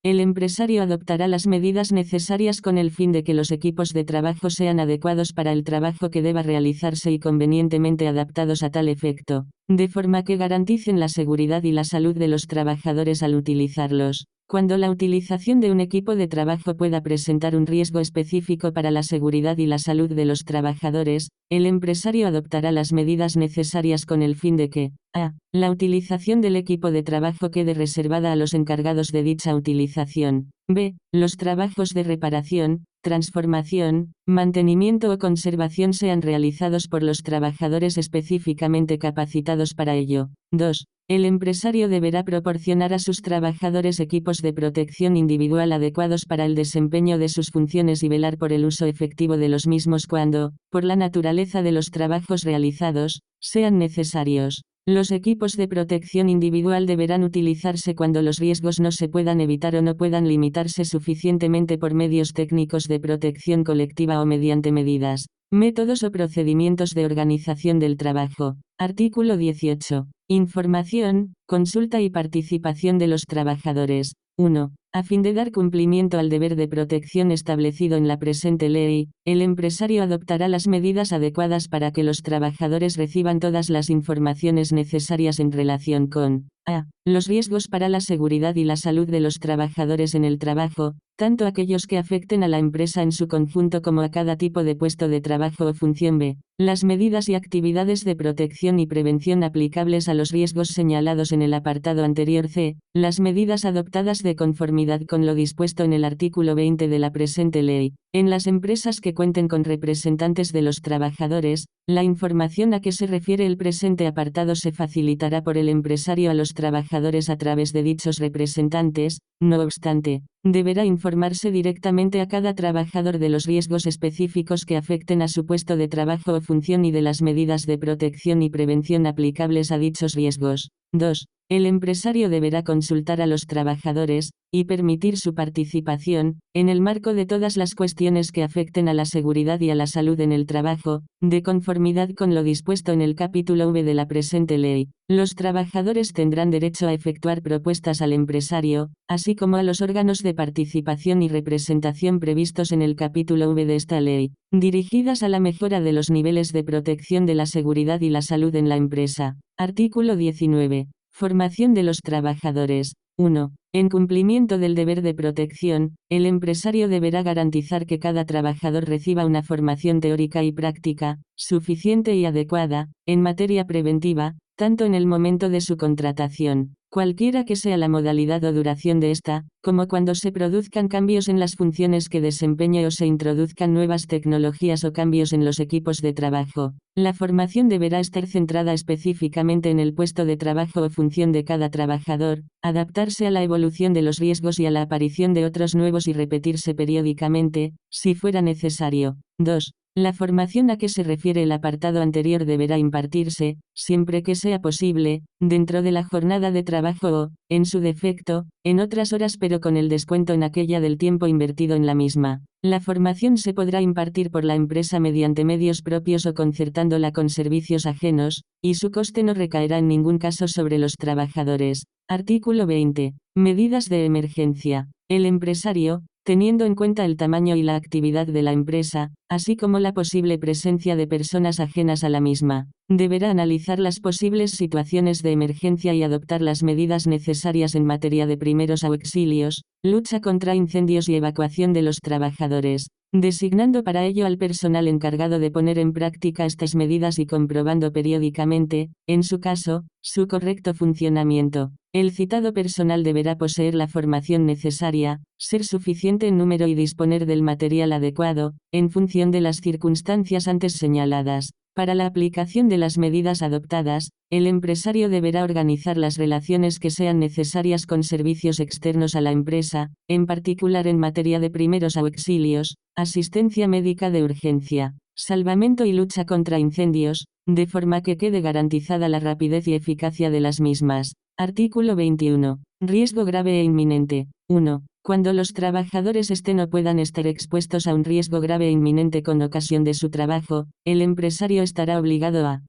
El empresario adoptará las medidas necesarias con el fin de que los equipos de trabajo sean adecuados para el trabajo que deba realizarse y convenientemente adaptados a tal efecto, de forma que garanticen la seguridad y la salud de los trabajadores al utilizarlos. Cuando la utilización de un equipo de trabajo pueda presentar un riesgo específico para la seguridad y la salud de los trabajadores, el empresario adoptará las medidas necesarias con el fin de que, a. La utilización del equipo de trabajo quede reservada a los encargados de dicha utilización. B. Los trabajos de reparación, transformación, mantenimiento o conservación sean realizados por los trabajadores específicamente capacitados para ello. 2. El empresario deberá proporcionar a sus trabajadores equipos de protección individual adecuados para el desempeño de sus funciones y velar por el uso efectivo de los mismos cuando, por la naturaleza de los trabajos realizados, sean necesarios. Los equipos de protección individual deberán utilizarse cuando los riesgos no se puedan evitar o no puedan limitarse suficientemente por medios técnicos de protección colectiva o mediante medidas, métodos o procedimientos de organización del trabajo. Artículo 18. Información, consulta y participación de los trabajadores. 1. A fin de dar cumplimiento al deber de protección establecido en la presente ley, el empresario adoptará las medidas adecuadas para que los trabajadores reciban todas las informaciones necesarias en relación con a. Los riesgos para la seguridad y la salud de los trabajadores en el trabajo, tanto aquellos que afecten a la empresa en su conjunto como a cada tipo de puesto de trabajo o función. B. Las medidas y actividades de protección y prevención aplicables a los riesgos señalados en el apartado anterior. C. Las medidas adoptadas de conformidad con lo dispuesto en el artículo 20 de la presente ley. En las empresas que cuenten con representantes de los trabajadores, la información a que se refiere el presente apartado se facilitará por el empresario a los trabajadores a través de dichos representantes. No obstante, deberá informarse directamente a cada trabajador de los riesgos específicos que afecten a su puesto de trabajo o función y de las medidas de protección y prevención aplicables a dichos riesgos. 2. El empresario deberá consultar a los trabajadores, y permitir su participación, en el marco de todas las cuestiones que afecten a la seguridad y a la salud en el trabajo, de conformidad con lo dispuesto en el capítulo V de la presente ley. Los trabajadores tendrán derecho a efectuar propuestas al empresario, así como a los órganos de participación y representación previstos en el capítulo V de esta ley, dirigidas a la mejora de los niveles de protección de la seguridad y la salud en la empresa. Artículo 19. Formación de los trabajadores. 1. En cumplimiento del deber de protección, el empresario deberá garantizar que cada trabajador reciba una formación teórica y práctica, suficiente y adecuada, en materia preventiva, tanto en el momento de su contratación, cualquiera que sea la modalidad o duración de esta, como cuando se produzcan cambios en las funciones que desempeñe o se introduzcan nuevas tecnologías o cambios en los equipos de trabajo. La formación deberá estar centrada específicamente en el puesto de trabajo o función de cada trabajador, adaptarse a la evolución de los riesgos y a la aparición de otros nuevos y repetirse periódicamente, si fuera necesario. 2. La formación a que se refiere el apartado anterior deberá impartirse, siempre que sea posible, dentro de la jornada de trabajo o, en su defecto, en otras horas pero con el descuento en aquella del tiempo invertido en la misma. La formación se podrá impartir por la empresa mediante medios propios o concertándola con servicios ajenos, y su coste no recaerá en ningún caso sobre los trabajadores. Artículo 20. Medidas de emergencia. El empresario teniendo en cuenta el tamaño y la actividad de la empresa, así como la posible presencia de personas ajenas a la misma. Deberá analizar las posibles situaciones de emergencia y adoptar las medidas necesarias en materia de primeros auxilios, lucha contra incendios y evacuación de los trabajadores, designando para ello al personal encargado de poner en práctica estas medidas y comprobando periódicamente, en su caso, su correcto funcionamiento. El citado personal deberá poseer la formación necesaria, ser suficiente en número y disponer del material adecuado, en función de las circunstancias antes señaladas. Para la aplicación de las medidas adoptadas, el empresario deberá organizar las relaciones que sean necesarias con servicios externos a la empresa, en particular en materia de primeros auxilios, asistencia médica de urgencia, salvamento y lucha contra incendios, de forma que quede garantizada la rapidez y eficacia de las mismas. Artículo 21. Riesgo grave e inminente. 1. Cuando los trabajadores estén o puedan estar expuestos a un riesgo grave e inminente con ocasión de su trabajo, el empresario estará obligado a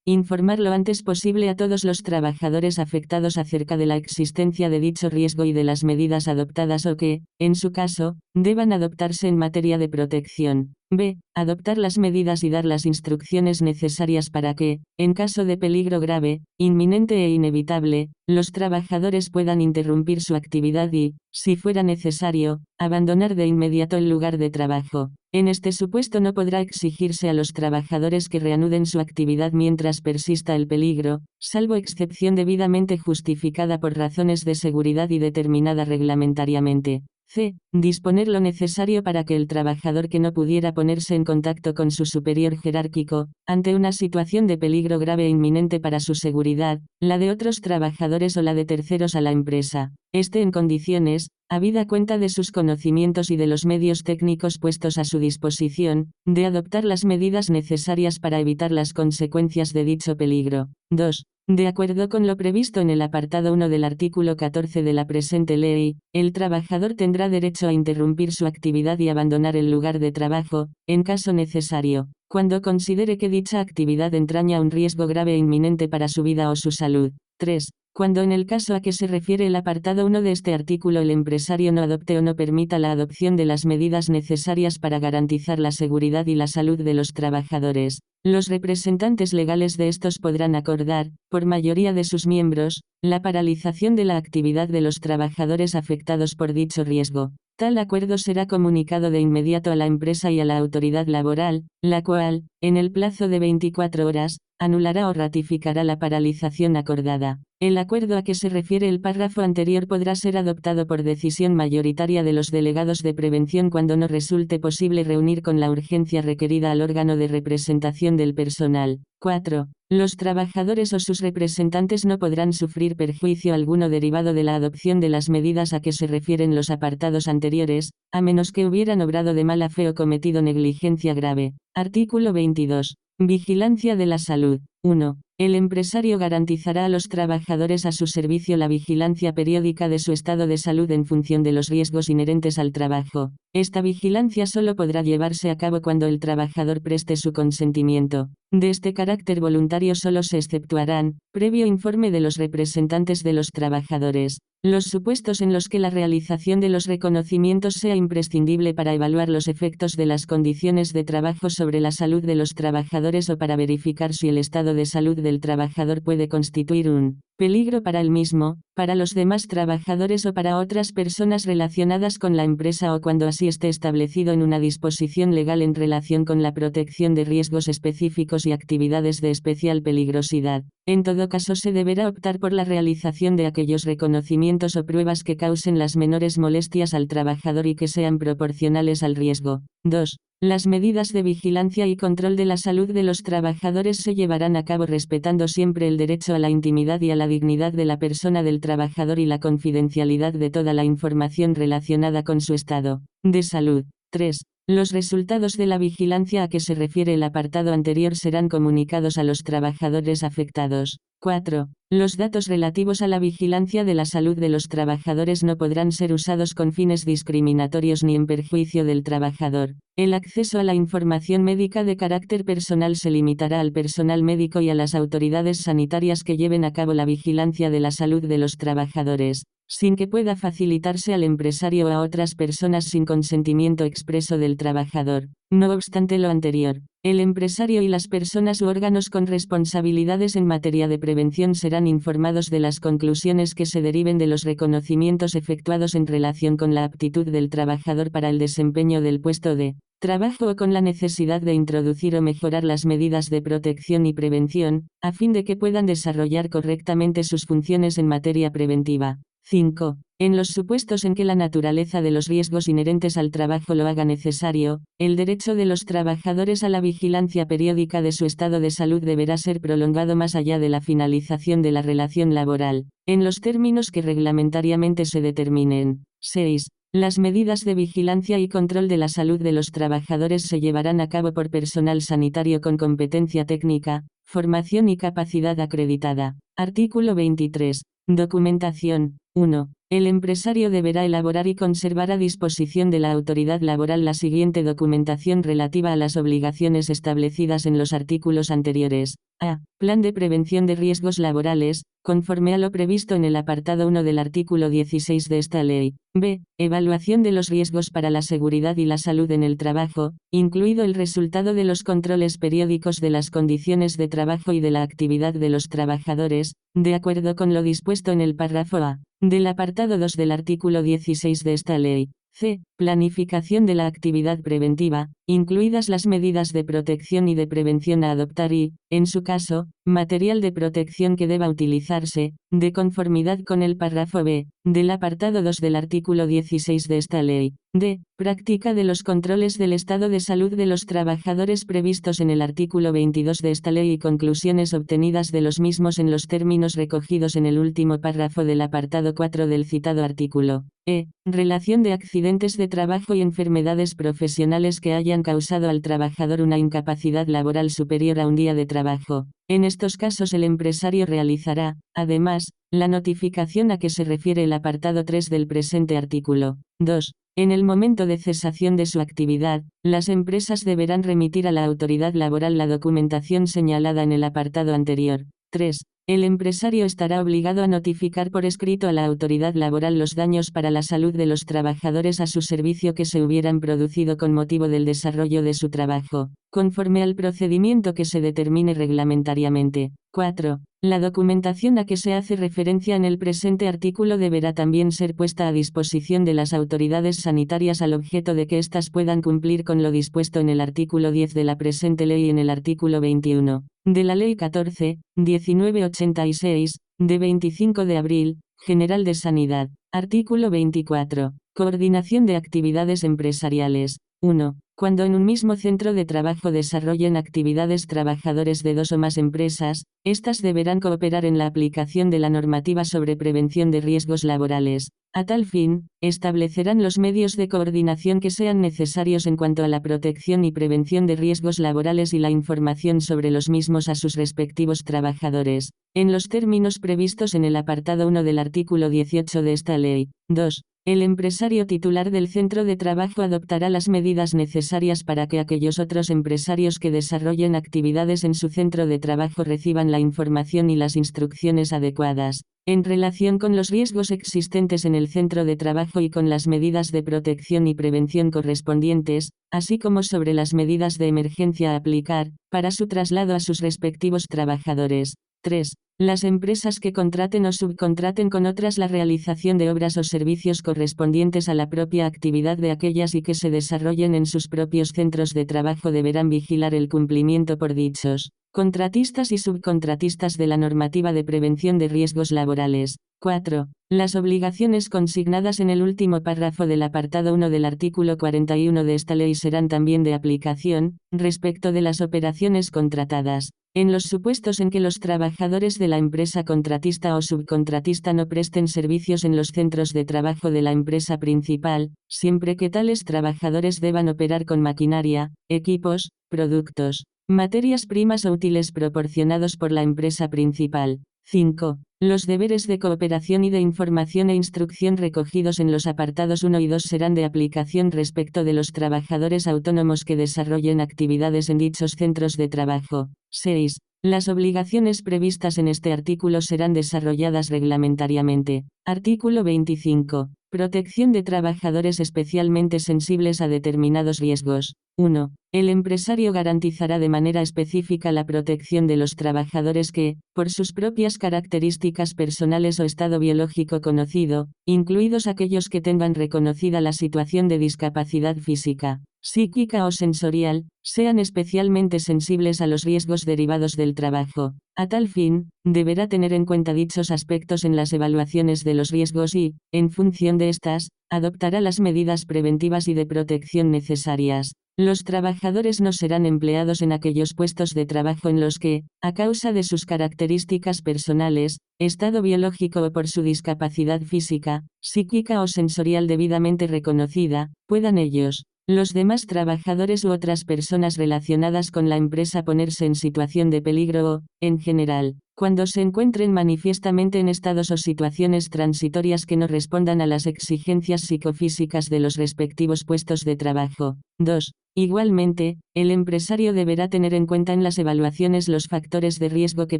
informar lo antes posible a todos los trabajadores afectados acerca de la existencia de dicho riesgo y de las medidas adoptadas o que, en su caso, deban adoptarse en materia de protección. B. Adoptar las medidas y dar las instrucciones necesarias para que, en caso de peligro grave, inminente e inevitable, los trabajadores puedan interrumpir su actividad y, si fuera necesario, abandonar de inmediato el lugar de trabajo. En este supuesto no podrá exigirse a los trabajadores que reanuden su actividad mientras persista el peligro, salvo excepción debidamente justificada por razones de seguridad y determinada reglamentariamente. C. Disponer lo necesario para que el trabajador que no pudiera ponerse en contacto con su superior jerárquico, ante una situación de peligro grave e inminente para su seguridad, la de otros trabajadores o la de terceros a la empresa, esté en condiciones, habida cuenta de sus conocimientos y de los medios técnicos puestos a su disposición, de adoptar las medidas necesarias para evitar las consecuencias de dicho peligro. 2. De acuerdo con lo previsto en el apartado 1 del artículo 14 de la presente ley, el trabajador tendrá derecho a interrumpir su actividad y abandonar el lugar de trabajo, en caso necesario, cuando considere que dicha actividad entraña un riesgo grave e inminente para su vida o su salud. 3. Cuando en el caso a que se refiere el apartado 1 de este artículo el empresario no adopte o no permita la adopción de las medidas necesarias para garantizar la seguridad y la salud de los trabajadores, los representantes legales de estos podrán acordar, por mayoría de sus miembros, la paralización de la actividad de los trabajadores afectados por dicho riesgo. Tal acuerdo será comunicado de inmediato a la empresa y a la autoridad laboral, la cual, en el plazo de 24 horas, anulará o ratificará la paralización acordada. El acuerdo a que se refiere el párrafo anterior podrá ser adoptado por decisión mayoritaria de los delegados de prevención cuando no resulte posible reunir con la urgencia requerida al órgano de representación del personal. 4. Los trabajadores o sus representantes no podrán sufrir perjuicio alguno derivado de la adopción de las medidas a que se refieren los apartados anteriores, a menos que hubieran obrado de mala fe o cometido negligencia grave. Artículo 22. Vigilancia de la salud. 1. El empresario garantizará a los trabajadores a su servicio la vigilancia periódica de su estado de salud en función de los riesgos inherentes al trabajo. Esta vigilancia solo podrá llevarse a cabo cuando el trabajador preste su consentimiento. De este carácter voluntario solo se exceptuarán, previo informe de los representantes de los trabajadores, los supuestos en los que la realización de los reconocimientos sea imprescindible para evaluar los efectos de las condiciones de trabajo sobre la salud de los trabajadores o para verificar si el estado de salud del trabajador puede constituir un peligro para él mismo, para los demás trabajadores o para otras personas relacionadas con la empresa o cuando así esté establecido en una disposición legal en relación con la protección de riesgos específicos y actividades de especial peligrosidad. En todo caso se deberá optar por la realización de aquellos reconocimientos o pruebas que causen las menores molestias al trabajador y que sean proporcionales al riesgo. 2. Las medidas de vigilancia y control de la salud de los trabajadores se llevarán a cabo respetando siempre el derecho a la intimidad y a la dignidad de la persona del trabajador y la confidencialidad de toda la información relacionada con su estado de salud. 3. Los resultados de la vigilancia a que se refiere el apartado anterior serán comunicados a los trabajadores afectados. 4. Los datos relativos a la vigilancia de la salud de los trabajadores no podrán ser usados con fines discriminatorios ni en perjuicio del trabajador. El acceso a la información médica de carácter personal se limitará al personal médico y a las autoridades sanitarias que lleven a cabo la vigilancia de la salud de los trabajadores, sin que pueda facilitarse al empresario o a otras personas sin consentimiento expreso del trabajador. No obstante lo anterior, el empresario y las personas u órganos con responsabilidades en materia de prevención serán informados de las conclusiones que se deriven de los reconocimientos efectuados en relación con la aptitud del trabajador para el desempeño del puesto de trabajo o con la necesidad de introducir o mejorar las medidas de protección y prevención, a fin de que puedan desarrollar correctamente sus funciones en materia preventiva. 5. En los supuestos en que la naturaleza de los riesgos inherentes al trabajo lo haga necesario, el derecho de los trabajadores a la vigilancia periódica de su estado de salud deberá ser prolongado más allá de la finalización de la relación laboral, en los términos que reglamentariamente se determinen. 6. Las medidas de vigilancia y control de la salud de los trabajadores se llevarán a cabo por personal sanitario con competencia técnica, formación y capacidad acreditada. Artículo 23. Documentación. 1. El empresario deberá elaborar y conservar a disposición de la autoridad laboral la siguiente documentación relativa a las obligaciones establecidas en los artículos anteriores. A. Plan de prevención de riesgos laborales, conforme a lo previsto en el apartado 1 del artículo 16 de esta ley. B. Evaluación de los riesgos para la seguridad y la salud en el trabajo, incluido el resultado de los controles periódicos de las condiciones de trabajo y de la actividad de los trabajadores, de acuerdo con lo dispuesto en el párrafo A del apartado 2 del artículo 16 de esta ley. C. Planificación de la actividad preventiva, incluidas las medidas de protección y de prevención a adoptar y, en su caso, material de protección que deba utilizarse, de conformidad con el párrafo B, del apartado 2 del artículo 16 de esta ley. D. Práctica de los controles del estado de salud de los trabajadores previstos en el artículo 22 de esta ley y conclusiones obtenidas de los mismos en los términos recogidos en el último párrafo del apartado 4 del citado artículo. E. Relación de accidentes de trabajo y enfermedades profesionales que hayan causado al trabajador una incapacidad laboral superior a un día de trabajo. En estos casos el empresario realizará, además, la notificación a que se refiere el apartado 3 del presente artículo. 2. En el momento de cesación de su actividad, las empresas deberán remitir a la autoridad laboral la documentación señalada en el apartado anterior. 3. El empresario estará obligado a notificar por escrito a la autoridad laboral los daños para la salud de los trabajadores a su servicio que se hubieran producido con motivo del desarrollo de su trabajo, conforme al procedimiento que se determine reglamentariamente. 4. La documentación a que se hace referencia en el presente artículo deberá también ser puesta a disposición de las autoridades sanitarias al objeto de que éstas puedan cumplir con lo dispuesto en el artículo 10 de la presente ley y en el artículo 21 de la Ley 14.1986, de 25 de abril, General de Sanidad. Artículo 24. Coordinación de actividades empresariales. 1. Cuando en un mismo centro de trabajo desarrollen actividades trabajadores de dos o más empresas, éstas deberán cooperar en la aplicación de la normativa sobre prevención de riesgos laborales. A tal fin, establecerán los medios de coordinación que sean necesarios en cuanto a la protección y prevención de riesgos laborales y la información sobre los mismos a sus respectivos trabajadores, en los términos previstos en el apartado 1 del artículo 18 de esta ley. 2. El empresario titular del centro de trabajo adoptará las medidas necesarias para que aquellos otros empresarios que desarrollen actividades en su centro de trabajo reciban la información y las instrucciones adecuadas, en relación con los riesgos existentes en el centro de trabajo y con las medidas de protección y prevención correspondientes, así como sobre las medidas de emergencia a aplicar, para su traslado a sus respectivos trabajadores. 3. Las empresas que contraten o subcontraten con otras la realización de obras o servicios correspondientes a la propia actividad de aquellas y que se desarrollen en sus propios centros de trabajo deberán vigilar el cumplimiento por dichos contratistas y subcontratistas de la normativa de prevención de riesgos laborales. 4. Las obligaciones consignadas en el último párrafo del apartado 1 del artículo 41 de esta ley serán también de aplicación, respecto de las operaciones contratadas, en los supuestos en que los trabajadores de la empresa contratista o subcontratista no presten servicios en los centros de trabajo de la empresa principal, siempre que tales trabajadores deban operar con maquinaria, equipos, productos, materias primas o útiles proporcionados por la empresa principal. 5. Los deberes de cooperación y de información e instrucción recogidos en los apartados 1 y 2 serán de aplicación respecto de los trabajadores autónomos que desarrollen actividades en dichos centros de trabajo. 6. Las obligaciones previstas en este artículo serán desarrolladas reglamentariamente. Artículo 25. Protección de trabajadores especialmente sensibles a determinados riesgos. 1. El empresario garantizará de manera específica la protección de los trabajadores que, por sus propias características personales o estado biológico conocido, incluidos aquellos que tengan reconocida la situación de discapacidad física, psíquica o sensorial, sean especialmente sensibles a los riesgos derivados del trabajo. A tal fin, deberá tener en cuenta dichos aspectos en las evaluaciones de los riesgos y, en función de estas, adoptará las medidas preventivas y de protección necesarias. Los trabajadores no serán empleados en aquellos puestos de trabajo en los que, a causa de sus características personales, estado biológico o por su discapacidad física, psíquica o sensorial debidamente reconocida, puedan ellos, los demás trabajadores u otras personas relacionadas con la empresa ponerse en situación de peligro o, en general, cuando se encuentren manifiestamente en estados o situaciones transitorias que no respondan a las exigencias psicofísicas de los respectivos puestos de trabajo. 2. Igualmente, el empresario deberá tener en cuenta en las evaluaciones los factores de riesgo que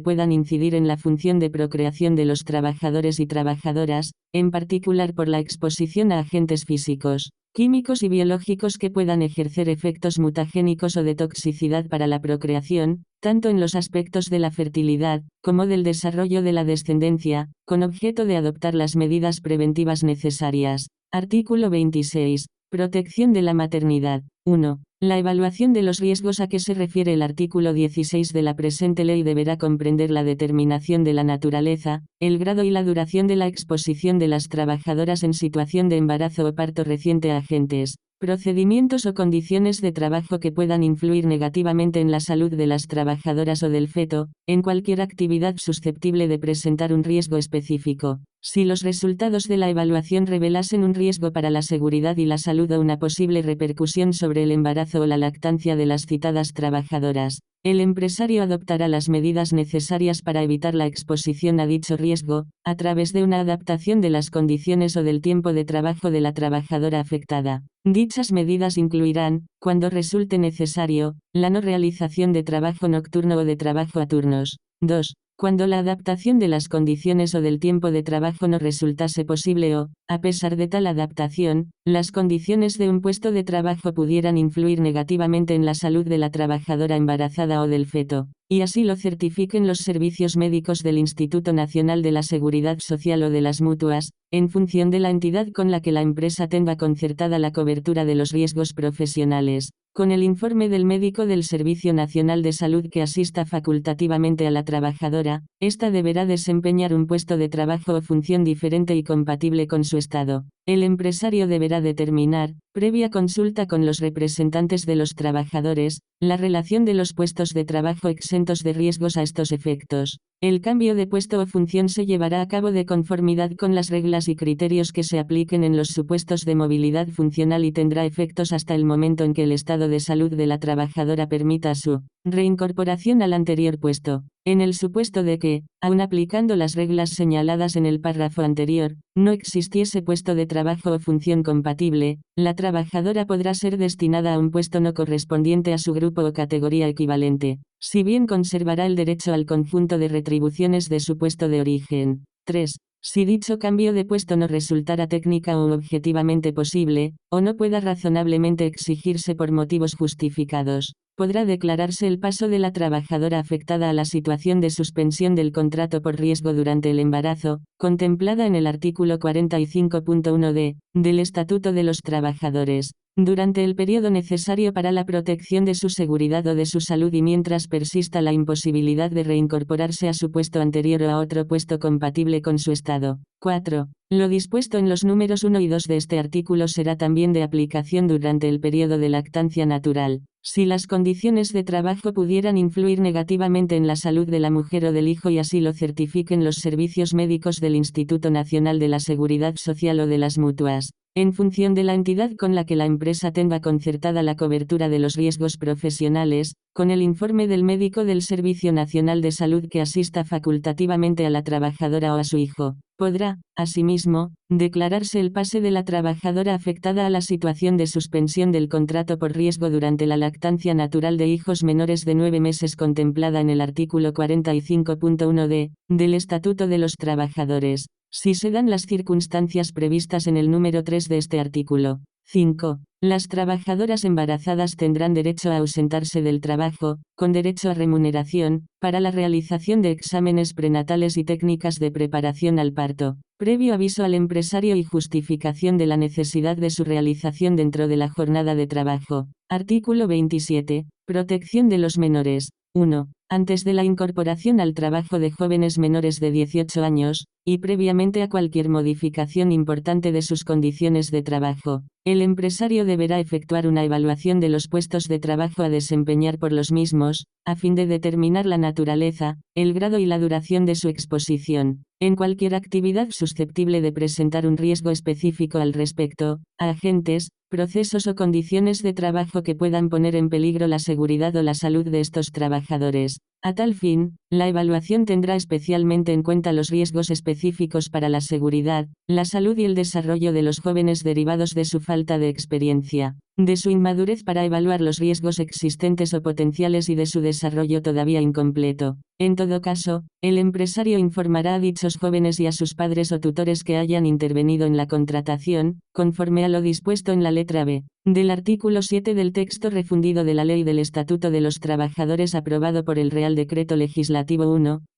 puedan incidir en la función de procreación de los trabajadores y trabajadoras, en particular por la exposición a agentes físicos, químicos y biológicos que puedan ejercer efectos mutagénicos o de toxicidad para la procreación, tanto en los aspectos de la fertilidad, como del desarrollo de la descendencia, con objeto de adoptar las medidas preventivas necesarias. Artículo 26. Protección de la maternidad. 1. La evaluación de los riesgos a que se refiere el artículo 16 de la presente ley deberá comprender la determinación de la naturaleza, el grado y la duración de la exposición de las trabajadoras en situación de embarazo o parto reciente a agentes, procedimientos o condiciones de trabajo que puedan influir negativamente en la salud de las trabajadoras o del feto, en cualquier actividad susceptible de presentar un riesgo específico. Si los resultados de la evaluación revelasen un riesgo para la seguridad y la salud o una posible repercusión sobre el embarazo o la lactancia de las citadas trabajadoras, el empresario adoptará las medidas necesarias para evitar la exposición a dicho riesgo, a través de una adaptación de las condiciones o del tiempo de trabajo de la trabajadora afectada. Dichas medidas incluirán, cuando resulte necesario, la no realización de trabajo nocturno o de trabajo a turnos. 2. Cuando la adaptación de las condiciones o del tiempo de trabajo no resultase posible o, a pesar de tal adaptación, las condiciones de un puesto de trabajo pudieran influir negativamente en la salud de la trabajadora embarazada o del feto, y así lo certifiquen los servicios médicos del Instituto Nacional de la Seguridad Social o de las mutuas, en función de la entidad con la que la empresa tenga concertada la cobertura de los riesgos profesionales. Con el informe del médico del Servicio Nacional de Salud que asista facultativamente a la trabajadora, ésta deberá desempeñar un puesto de trabajo o función diferente y compatible con su estado. El empresario deberá determinar, previa consulta con los representantes de los trabajadores, la relación de los puestos de trabajo exentos de riesgos a estos efectos. El cambio de puesto o función se llevará a cabo de conformidad con las reglas y criterios que se apliquen en los supuestos de movilidad funcional y tendrá efectos hasta el momento en que el estado de salud de la trabajadora permita su reincorporación al anterior puesto. En el supuesto de que, aun aplicando las reglas señaladas en el párrafo anterior, no existiese puesto de trabajo o función compatible, la trabajadora podrá ser destinada a un puesto no correspondiente a su grupo o categoría equivalente, si bien conservará el derecho al conjunto de retribuciones de su puesto de origen. 3. Si dicho cambio de puesto no resultara técnica o objetivamente posible, o no pueda razonablemente exigirse por motivos justificados, podrá declararse el paso de la trabajadora afectada a la situación de suspensión del contrato por riesgo durante el embarazo, contemplada en el artículo 45.1d, del Estatuto de los Trabajadores, durante el periodo necesario para la protección de su seguridad o de su salud y mientras persista la imposibilidad de reincorporarse a su puesto anterior o a otro puesto compatible con su estado. 4. Lo dispuesto en los números 1 y 2 de este artículo será también de aplicación durante el periodo de lactancia natural. Si las condiciones de trabajo pudieran influir negativamente en la salud de la mujer o del hijo y así lo certifiquen los servicios médicos del Instituto Nacional de la Seguridad Social o de las mutuas, en función de la entidad con la que la empresa tenga concertada la cobertura de los riesgos profesionales, con el informe del médico del Servicio Nacional de Salud que asista facultativamente a la trabajadora o a su hijo. Podrá, asimismo, declararse el pase de la trabajadora afectada a la situación de suspensión del contrato por riesgo durante la lactancia natural de hijos menores de 9 meses contemplada en el artículo 45.1d del Estatuto de los Trabajadores, si se dan las circunstancias previstas en el número 3 de este artículo. 5. Las trabajadoras embarazadas tendrán derecho a ausentarse del trabajo, con derecho a remuneración, para la realización de exámenes prenatales y técnicas de preparación al parto, previo aviso al empresario y justificación de la necesidad de su realización dentro de la jornada de trabajo. Artículo 27. Protección de los menores. 1. Antes de la incorporación al trabajo de jóvenes menores de 18 años, y previamente a cualquier modificación importante de sus condiciones de trabajo, el empresario deberá efectuar una evaluación de los puestos de trabajo a desempeñar por los mismos, a fin de determinar la naturaleza, el grado y la duración de su exposición, en cualquier actividad susceptible de presentar un riesgo específico al respecto, a agentes, procesos o condiciones de trabajo que puedan poner en peligro la seguridad o la salud de estos trabajadores. A tal fin, la evaluación tendrá especialmente en cuenta los riesgos específicos para la seguridad, la salud y el desarrollo de los jóvenes derivados de su falta de experiencia, de su inmadurez para evaluar los riesgos existentes o potenciales y de su desarrollo todavía incompleto. En todo caso, el empresario informará a dichos jóvenes y a sus padres o tutores que hayan intervenido en la contratación, conforme a lo dispuesto en la letra B del artículo 7 del texto refundido de la Ley del Estatuto de los Trabajadores aprobado por el Real Decreto Legislativo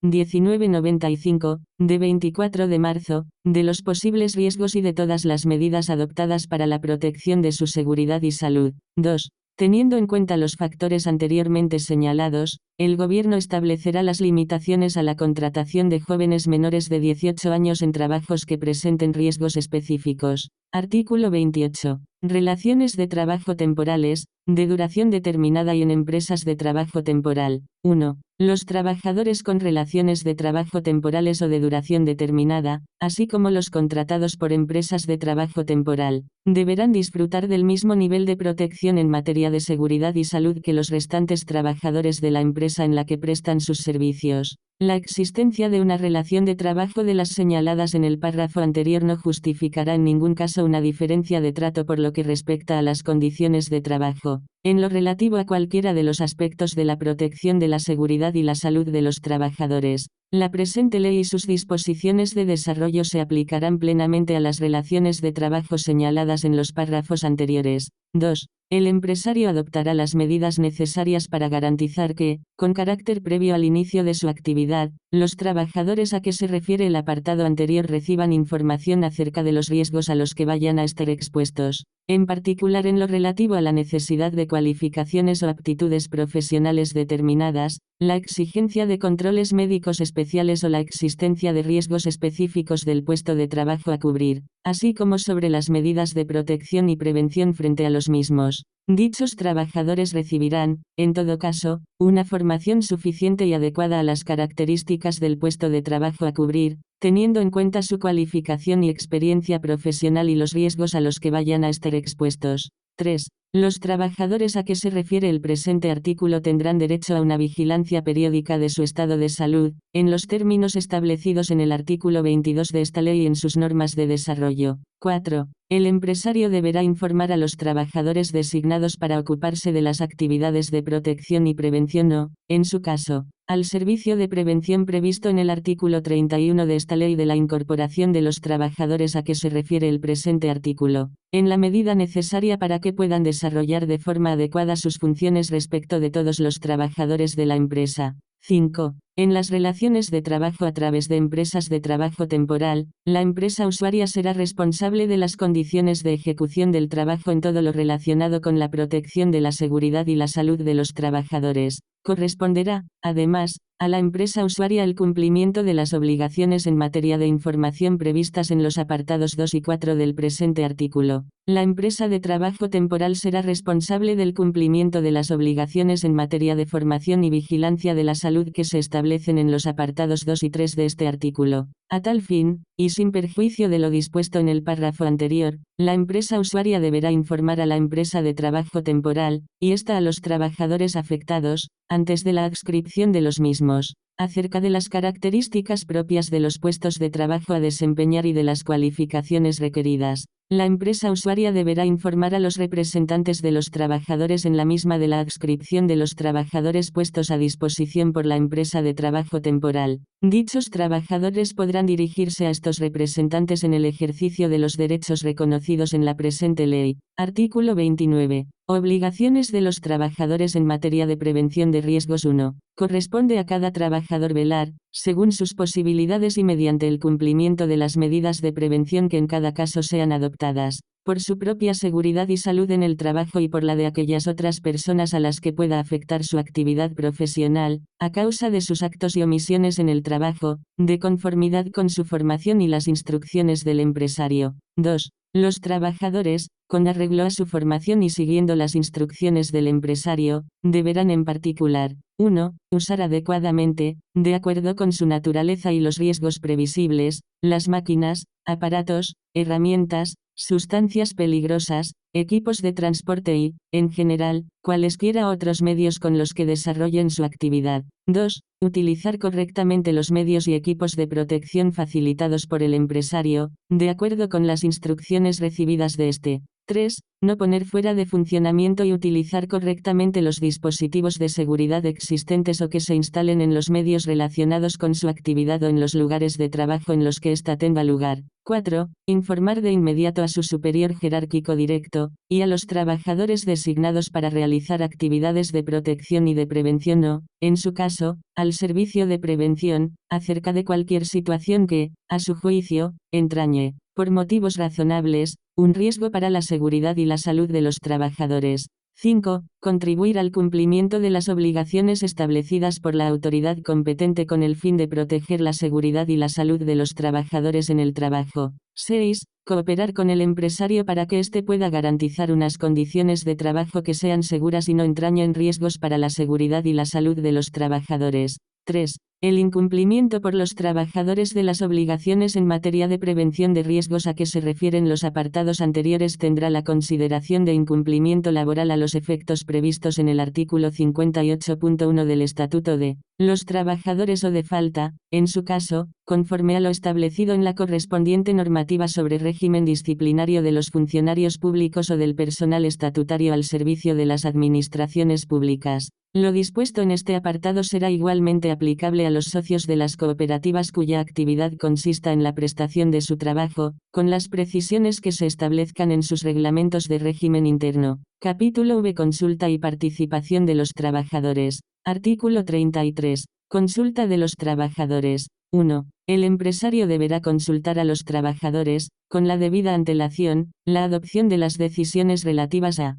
1-1995, de 24 de marzo, de los posibles riesgos y de todas las medidas adoptadas para la protección de su seguridad y salud. 2. Teniendo en cuenta los factores anteriormente señalados, el Gobierno establecerá las limitaciones a la contratación de jóvenes menores de 18 años en trabajos que presenten riesgos específicos. Artículo 28. Relaciones de trabajo temporales, de duración determinada y en empresas de trabajo temporal. 1. Los trabajadores con relaciones de trabajo temporales o de duración determinada, así como los contratados por empresas de trabajo temporal, deberán disfrutar del mismo nivel de protección en materia de seguridad y salud que los restantes trabajadores de la empresa en la que prestan sus servicios. La existencia de una relación de trabajo de las señaladas en el párrafo anterior no justificará en ningún caso una diferencia de trato por lo que respecta a las condiciones de trabajo, en lo relativo a cualquiera de los aspectos de la protección de la seguridad y la salud de los trabajadores. La presente ley y sus disposiciones de desarrollo se aplicarán plenamente a las relaciones de trabajo señaladas en los párrafos anteriores. 2. El empresario adoptará las medidas necesarias para garantizar que, con carácter previo al inicio de su actividad, los trabajadores a que se refiere el apartado anterior reciban información acerca de los riesgos a los que vayan a estar expuestos, en particular en lo relativo a la necesidad de cualificaciones o aptitudes profesionales determinadas, la exigencia de controles médicos especiales o la existencia de riesgos específicos del puesto de trabajo a cubrir, así como sobre las medidas de protección y prevención frente a los mismos. Dichos trabajadores recibirán, en todo caso, una formación suficiente y adecuada a las características del puesto de trabajo a cubrir, teniendo en cuenta su cualificación y experiencia profesional y los riesgos a los que vayan a estar expuestos. 3. Los trabajadores a que se refiere el presente artículo tendrán derecho a una vigilancia periódica de su estado de salud, en los términos establecidos en el artículo 22 de esta ley y en sus normas de desarrollo. 4. El empresario deberá informar a los trabajadores designados para ocuparse de las actividades de protección y prevención o, en su caso, al servicio de prevención previsto en el artículo 31 de esta ley de la incorporación de los trabajadores a que se refiere el presente artículo, en la medida necesaria para que puedan desarrollar de forma adecuada sus funciones respecto de todos los trabajadores de la empresa. 5. En las relaciones de trabajo a través de empresas de trabajo temporal, la empresa usuaria será responsable de las condiciones de ejecución del trabajo en todo lo relacionado con la protección de la seguridad y la salud de los trabajadores. Corresponderá, además, a la empresa usuaria el cumplimiento de las obligaciones en materia de información previstas en los apartados 2 y 4 del presente artículo. La empresa de trabajo temporal será responsable del cumplimiento de las obligaciones en materia de formación y vigilancia de la salud que se establecen en los apartados 2 y 3 de este artículo. A tal fin, y sin perjuicio de lo dispuesto en el párrafo anterior, la empresa usuaria deberá informar a la empresa de trabajo temporal, y ésta a los trabajadores afectados, antes de la adscripción de los mismos, acerca de las características propias de los puestos de trabajo a desempeñar y de las cualificaciones requeridas. La empresa usuaria deberá informar a los representantes de los trabajadores en la misma de la adscripción de los trabajadores puestos a disposición por la empresa de trabajo temporal. Dichos trabajadores podrán dirigirse a estos representantes en el ejercicio de los derechos reconocidos en la presente ley. Artículo 29. Obligaciones de los trabajadores en materia de prevención de riesgos. 1. Corresponde a cada trabajador velar, según sus posibilidades y mediante el cumplimiento de las medidas de prevención que en cada caso sean adoptadas, por su propia seguridad y salud en el trabajo y por la de aquellas otras personas a las que pueda afectar su actividad profesional, a causa de sus actos y omisiones en el trabajo, de conformidad con su formación y las instrucciones del empresario. 2. Los trabajadores, con arreglo a su formación y siguiendo las instrucciones del empresario, deberán en particular, 1. Usar adecuadamente, de acuerdo con su naturaleza y los riesgos previsibles, las máquinas, aparatos, herramientas, sustancias peligrosas, equipos de transporte y, en general, cualesquiera otros medios con los que desarrollen su actividad. 2. Utilizar correctamente los medios y equipos de protección facilitados por el empresario, de acuerdo con las instrucciones recibidas de este. 3. No poner fuera de funcionamiento y utilizar correctamente los dispositivos de seguridad existentes o que se instalen en los medios relacionados con su actividad o en los lugares de trabajo en los que ésta tenga lugar. 4. Informar de inmediato a su superior jerárquico directo, y a los trabajadores designados para realizar actividades de protección y de prevención o, en su caso, al servicio de prevención, acerca de cualquier situación que, a su juicio, entrañe, por motivos razonables, un riesgo para la seguridad y la salud de los trabajadores. 5. Contribuir al cumplimiento de las obligaciones establecidas por la autoridad competente con el fin de proteger la seguridad y la salud de los trabajadores en el trabajo. 6. Cooperar con el empresario para que éste pueda garantizar unas condiciones de trabajo que sean seguras y no entrañen riesgos para la seguridad y la salud de los trabajadores. 3. El incumplimiento por los trabajadores de las obligaciones en materia de prevención de riesgos a que se refieren los apartados anteriores tendrá la consideración de incumplimiento laboral a los efectos previstos en el artículo 58.1 del Estatuto de los Trabajadores o de falta, en su caso, conforme a lo establecido en la correspondiente normativa sobre régimen disciplinario de los funcionarios públicos o del personal estatutario al servicio de las administraciones públicas. Lo dispuesto en este apartado será igualmente aplicable a los socios de las cooperativas cuya actividad consista en la prestación de su trabajo, con las precisiones que se establezcan en sus reglamentos de régimen interno. Capítulo V. Consulta y participación de los trabajadores. Artículo 33. Consulta de los trabajadores. 1. El empresario deberá consultar a los trabajadores, con la debida antelación, la adopción de las decisiones relativas a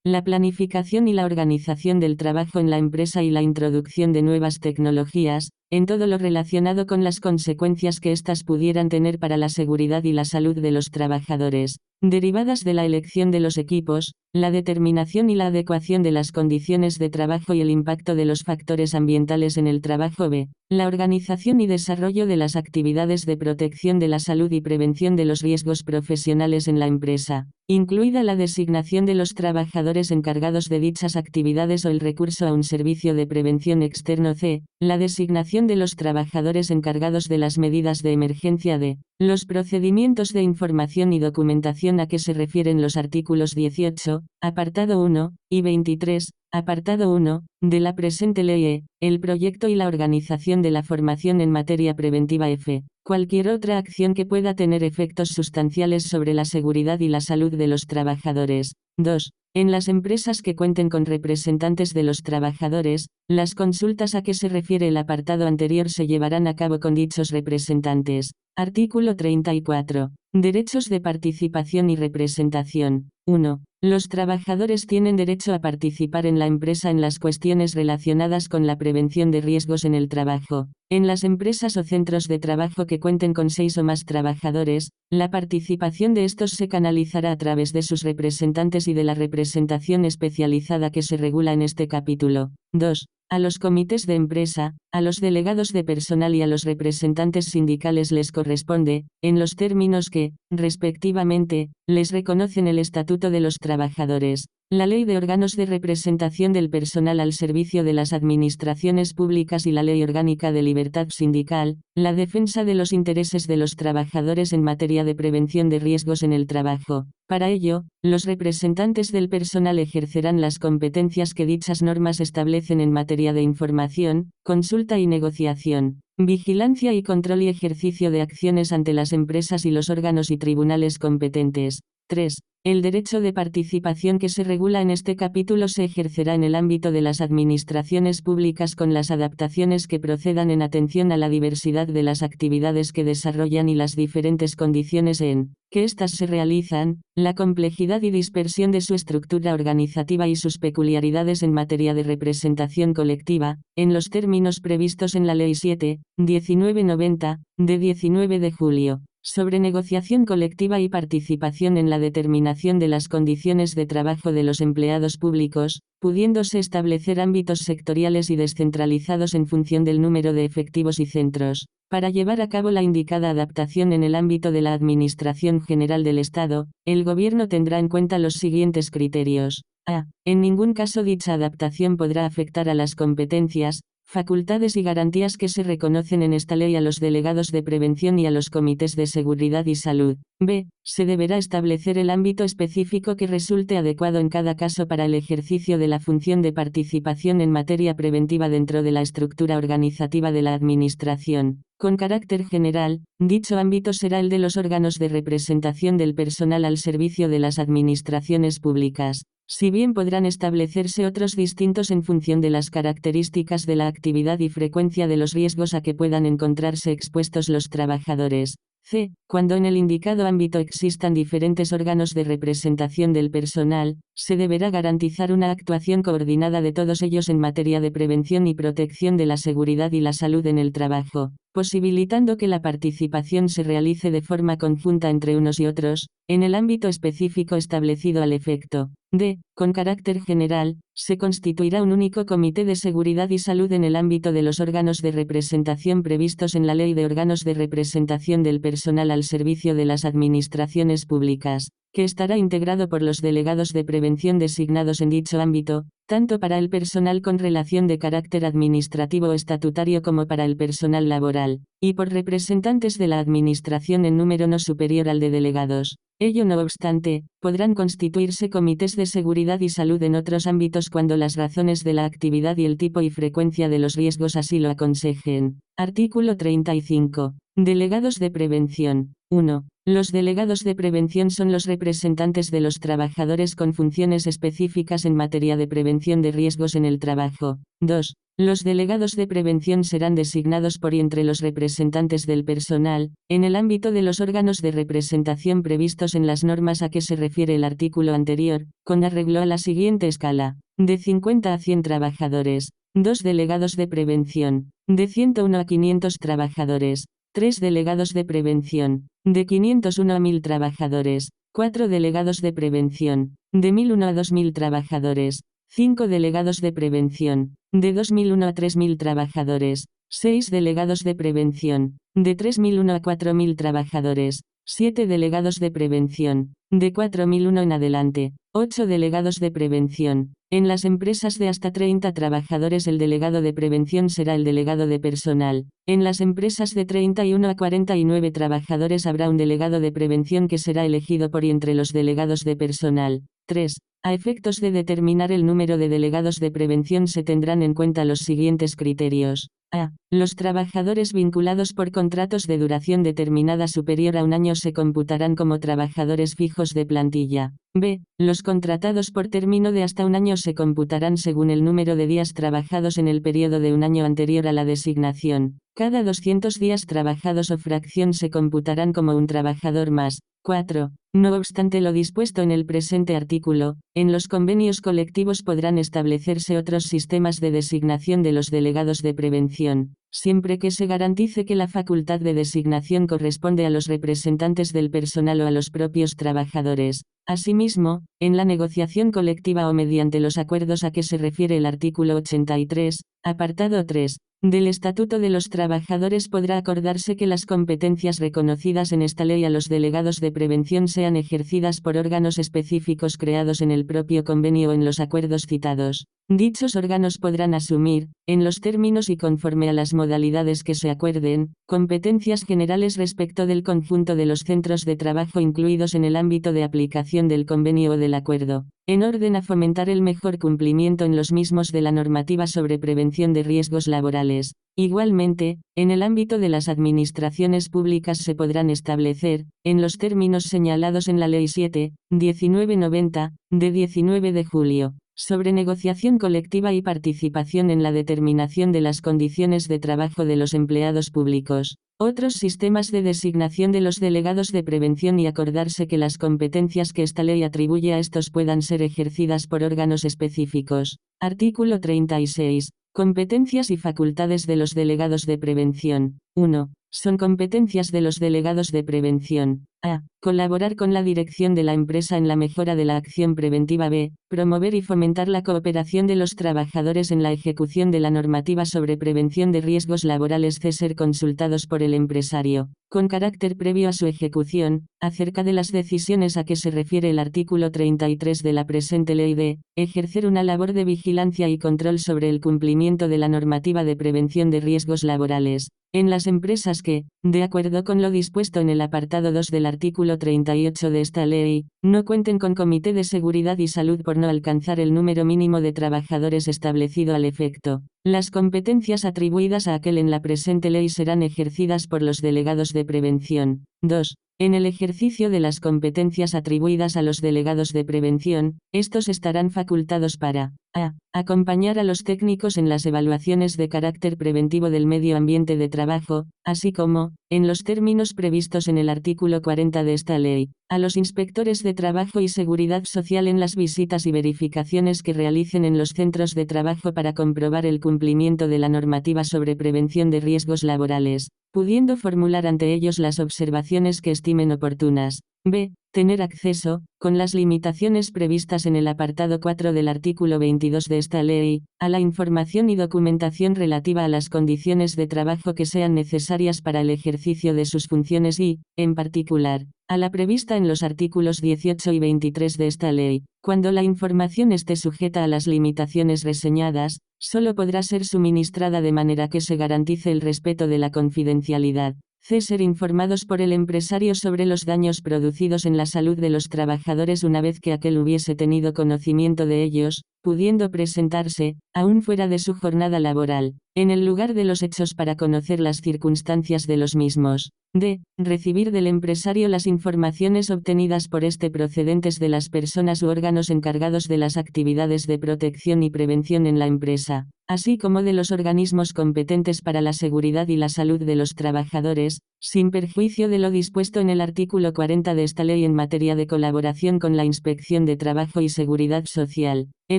la planificación y la organización del trabajo en la empresa y la introducción de nuevas tecnologías, en todo lo relacionado con las consecuencias que éstas pudieran tener para la seguridad y la salud de los trabajadores, derivadas de la elección de los equipos, la determinación y la adecuación de las condiciones de trabajo y el impacto de los factores ambientales en el trabajo. B. La organización y desarrollo de las actividades de protección de la salud y prevención de los riesgos profesionales en la empresa, incluida la designación de los trabajadores encargados de dichas actividades o el recurso a un servicio de prevención externo. C. La designación de los trabajadores encargados de las medidas de emergencia. D. Los procedimientos de información y documentación a que se refieren los artículos 18, apartado 1, y 23, apartado 1, de la presente ley. E. El proyecto y la organización de la formación en materia preventiva. F. Cualquier otra acción que pueda tener efectos sustanciales sobre la seguridad y la salud de los trabajadores. 2. En las empresas que cuenten con representantes de los trabajadores, las consultas a que se refiere el apartado anterior se llevarán a cabo con dichos representantes. Artículo 34. Derechos de participación y representación. 1. Los trabajadores tienen derecho a participar en la empresa en las cuestiones relacionadas con la prevención de riesgos en el trabajo, En las empresas o centros de trabajo que cuenten con 6 o más trabajadores, la participación de estos se canalizará a través de sus representantes y de la representación especializada que se regula en este capítulo. 2. A los comités de empresa, a los delegados de personal y a los representantes sindicales les corresponde, en los términos que, respectivamente, les reconocen el Estatuto de los Trabajadores, la Ley de Órganos de Representación del Personal al Servicio de las Administraciones Públicas y la Ley Orgánica de Libertad Sindical, la defensa de los intereses de los trabajadores en materia de prevención de riesgos en el trabajo. Para ello, los representantes del personal ejercerán las competencias que dichas normas establecen en materia de información, consulta y negociación, vigilancia y control y ejercicio de acciones ante las empresas y los órganos y tribunales competentes. 3. El derecho de participación que se regula en este capítulo se ejercerá en el ámbito de las administraciones públicas con las adaptaciones que procedan en atención a la diversidad de las actividades que desarrollan y las diferentes condiciones en que éstas se realizan, la complejidad y dispersión de su estructura organizativa y sus peculiaridades en materia de representación colectiva, en los términos previstos en la Ley 7.1990, de 19 de julio. Sobre negociación colectiva y participación en la determinación de las condiciones de trabajo de los empleados públicos, pudiéndose establecer ámbitos sectoriales y descentralizados en función del número de efectivos y centros, para llevar a cabo la indicada adaptación en el ámbito de la Administración General del Estado, el Gobierno tendrá en cuenta los siguientes criterios. A. En ningún caso dicha adaptación podrá afectar a las competencias, facultades y garantías que se reconocen en esta ley a los delegados de prevención y a los comités de seguridad y salud. B. Se deberá establecer el ámbito específico que resulte adecuado en cada caso para el ejercicio de la función de participación en materia preventiva dentro de la estructura organizativa de la Administración. Con carácter general, dicho ámbito será el de los órganos de representación del personal al servicio de las administraciones públicas. Si bien podrán establecerse otros distintos en función de las características de la actividad y frecuencia de los riesgos a que puedan encontrarse expuestos los trabajadores. C. Cuando en el indicado ámbito existan diferentes órganos de representación del personal, se deberá garantizar una actuación coordinada de todos ellos en materia de prevención y protección de la seguridad y la salud en el trabajo, posibilitando que la participación se realice de forma conjunta entre unos y otros, en el ámbito específico establecido al efecto. D. Con carácter general, se constituirá un único comité de seguridad y salud en el ámbito de los órganos de representación previstos en la Ley de Órganos de Representación del Personal al Servicio de las Administraciones Públicas, que estará integrado por los delegados de prevención designados en dicho ámbito, tanto para el personal con relación de carácter administrativo o estatutario como para el personal laboral, y por representantes de la Administración en número no superior al de delegados. Ello no obstante, podrán constituirse comités de seguridad y salud en otros ámbitos cuando las razones de la actividad y el tipo y frecuencia de los riesgos así lo aconsejen. Artículo 35. Delegados de prevención. 1. Los delegados de prevención son los representantes de los trabajadores con funciones específicas en materia de prevención de riesgos en el trabajo. 2. Los delegados de prevención serán designados por y entre los representantes del personal, en el ámbito de los órganos de representación previstos en las normas a que se refiere el artículo anterior, con arreglo a la siguiente escala: de 50 a 100 trabajadores, 2 delegados de prevención, de 101 a 500 trabajadores, 3 delegados de prevención, de 501 a 1000 trabajadores, 4 delegados de prevención, de 1001 a 2000 trabajadores, 5 delegados de prevención, de 2001 a 3000 trabajadores, 6 delegados de prevención, de 3001 a 4000 trabajadores, 7 delegados de prevención, de 4001 en adelante, 8 delegados de prevención. En las empresas de hasta 30 trabajadores el delegado de prevención será el delegado de personal. En las empresas de 31 a 49 trabajadores habrá un delegado de prevención que será elegido por y entre los delegados de personal. 3. A efectos de determinar el número de delegados de prevención se tendrán en cuenta los siguientes criterios. A. Los trabajadores vinculados por contratos de duración determinada superior a un año se computarán como trabajadores fijos de plantilla. B. Los contratados por término de hasta un año se computarán según el número de días trabajados en el periodo de un año anterior a la designación. Cada 200 días trabajados o fracción se computarán como un trabajador más. 4. No obstante lo dispuesto en el presente artículo, en los convenios colectivos podrán establecerse otros sistemas de designación de los delegados de prevención. siempre que se garantice que la facultad de designación corresponde a los representantes del personal o a los propios trabajadores. Asimismo, en la negociación colectiva o mediante los acuerdos a que se refiere el artículo 83, apartado 3, del Estatuto de los Trabajadores podrá acordarse que las competencias reconocidas en esta ley a los delegados de prevención sean ejercidas por órganos específicos creados en el propio convenio o en los acuerdos citados. Dichos órganos podrán asumir, en los términos y conforme a las modalidades que se acuerden, competencias generales respecto del conjunto de los centros de trabajo incluidos en el ámbito de aplicación del convenio o del acuerdo, en orden a fomentar el mejor cumplimiento en los mismos de la normativa sobre prevención de riesgos laborales. Igualmente, en el ámbito de las administraciones públicas se podrán establecer, en los términos señalados en la Ley 7.1990, de 19 de julio, sobre negociación colectiva y participación en la determinación de las condiciones de trabajo de los empleados públicos, otros sistemas de designación de los delegados de prevención y acordarse que las competencias que esta ley atribuye a estos puedan ser ejercidas por órganos específicos. Artículo 36. Competencias y facultades de los delegados de prevención. 1. Son competencias de los delegados de prevención. A. Colaborar con la dirección de la empresa en la mejora de la acción preventiva. B. Promover y fomentar la cooperación de los trabajadores en la ejecución de la normativa sobre prevención de riesgos laborales. C. Ser consultados por el empresario, con carácter previo a su ejecución, acerca de las decisiones a que se refiere el artículo 33 de la presente ley. D. Ejercer una labor de vigilancia y control sobre el cumplimiento de la normativa de prevención de riesgos laborales, en las empresas que, de acuerdo con lo dispuesto en el apartado 2 del artículo 38 de esta ley, no cuenten con comité de seguridad y salud por no alcanzar el número mínimo de trabajadores establecido al efecto. Las competencias atribuidas a aquel en la presente ley serán ejercidas por los delegados de prevención. 2. En el ejercicio de las competencias atribuidas a los delegados de prevención, estos estarán facultados para a. Acompañar a los técnicos en las evaluaciones de carácter preventivo del medio ambiente de trabajo, así como, en los términos previstos en el artículo 40 de esta ley, a los inspectores de trabajo y seguridad social en las visitas y verificaciones que realicen en los centros de trabajo para comprobar el cumplimiento de la normativa sobre prevención de riesgos laborales, pudiendo formular ante ellos las observaciones que estimen oportunas. B. Tener acceso, con las limitaciones previstas en el apartado 4 del artículo 22 de esta ley, a la información y documentación relativa a las condiciones de trabajo que sean necesarias para el ejercicio de sus funciones y, en particular, a la prevista en los artículos 18 y 23 de esta ley. Cuando la información esté sujeta a las limitaciones reseñadas, solo podrá ser suministrada de manera que se garantice el respeto de la confidencialidad. C. Ser informados por el empresario sobre los daños producidos en la salud de los trabajadores una vez que aquel hubiese tenido conocimiento de ellos, pudiendo presentarse, aún fuera de su jornada laboral, en el lugar de los hechos para conocer las circunstancias de los mismos. D. Recibir del empresario las informaciones obtenidas por este procedentes de las personas u órganos encargados de las actividades de protección y prevención en la empresa, así como de los organismos competentes para la seguridad y la salud de los trabajadores, sin perjuicio de lo dispuesto en el artículo 40 de esta ley en materia de colaboración con la Inspección de Trabajo y Seguridad Social, y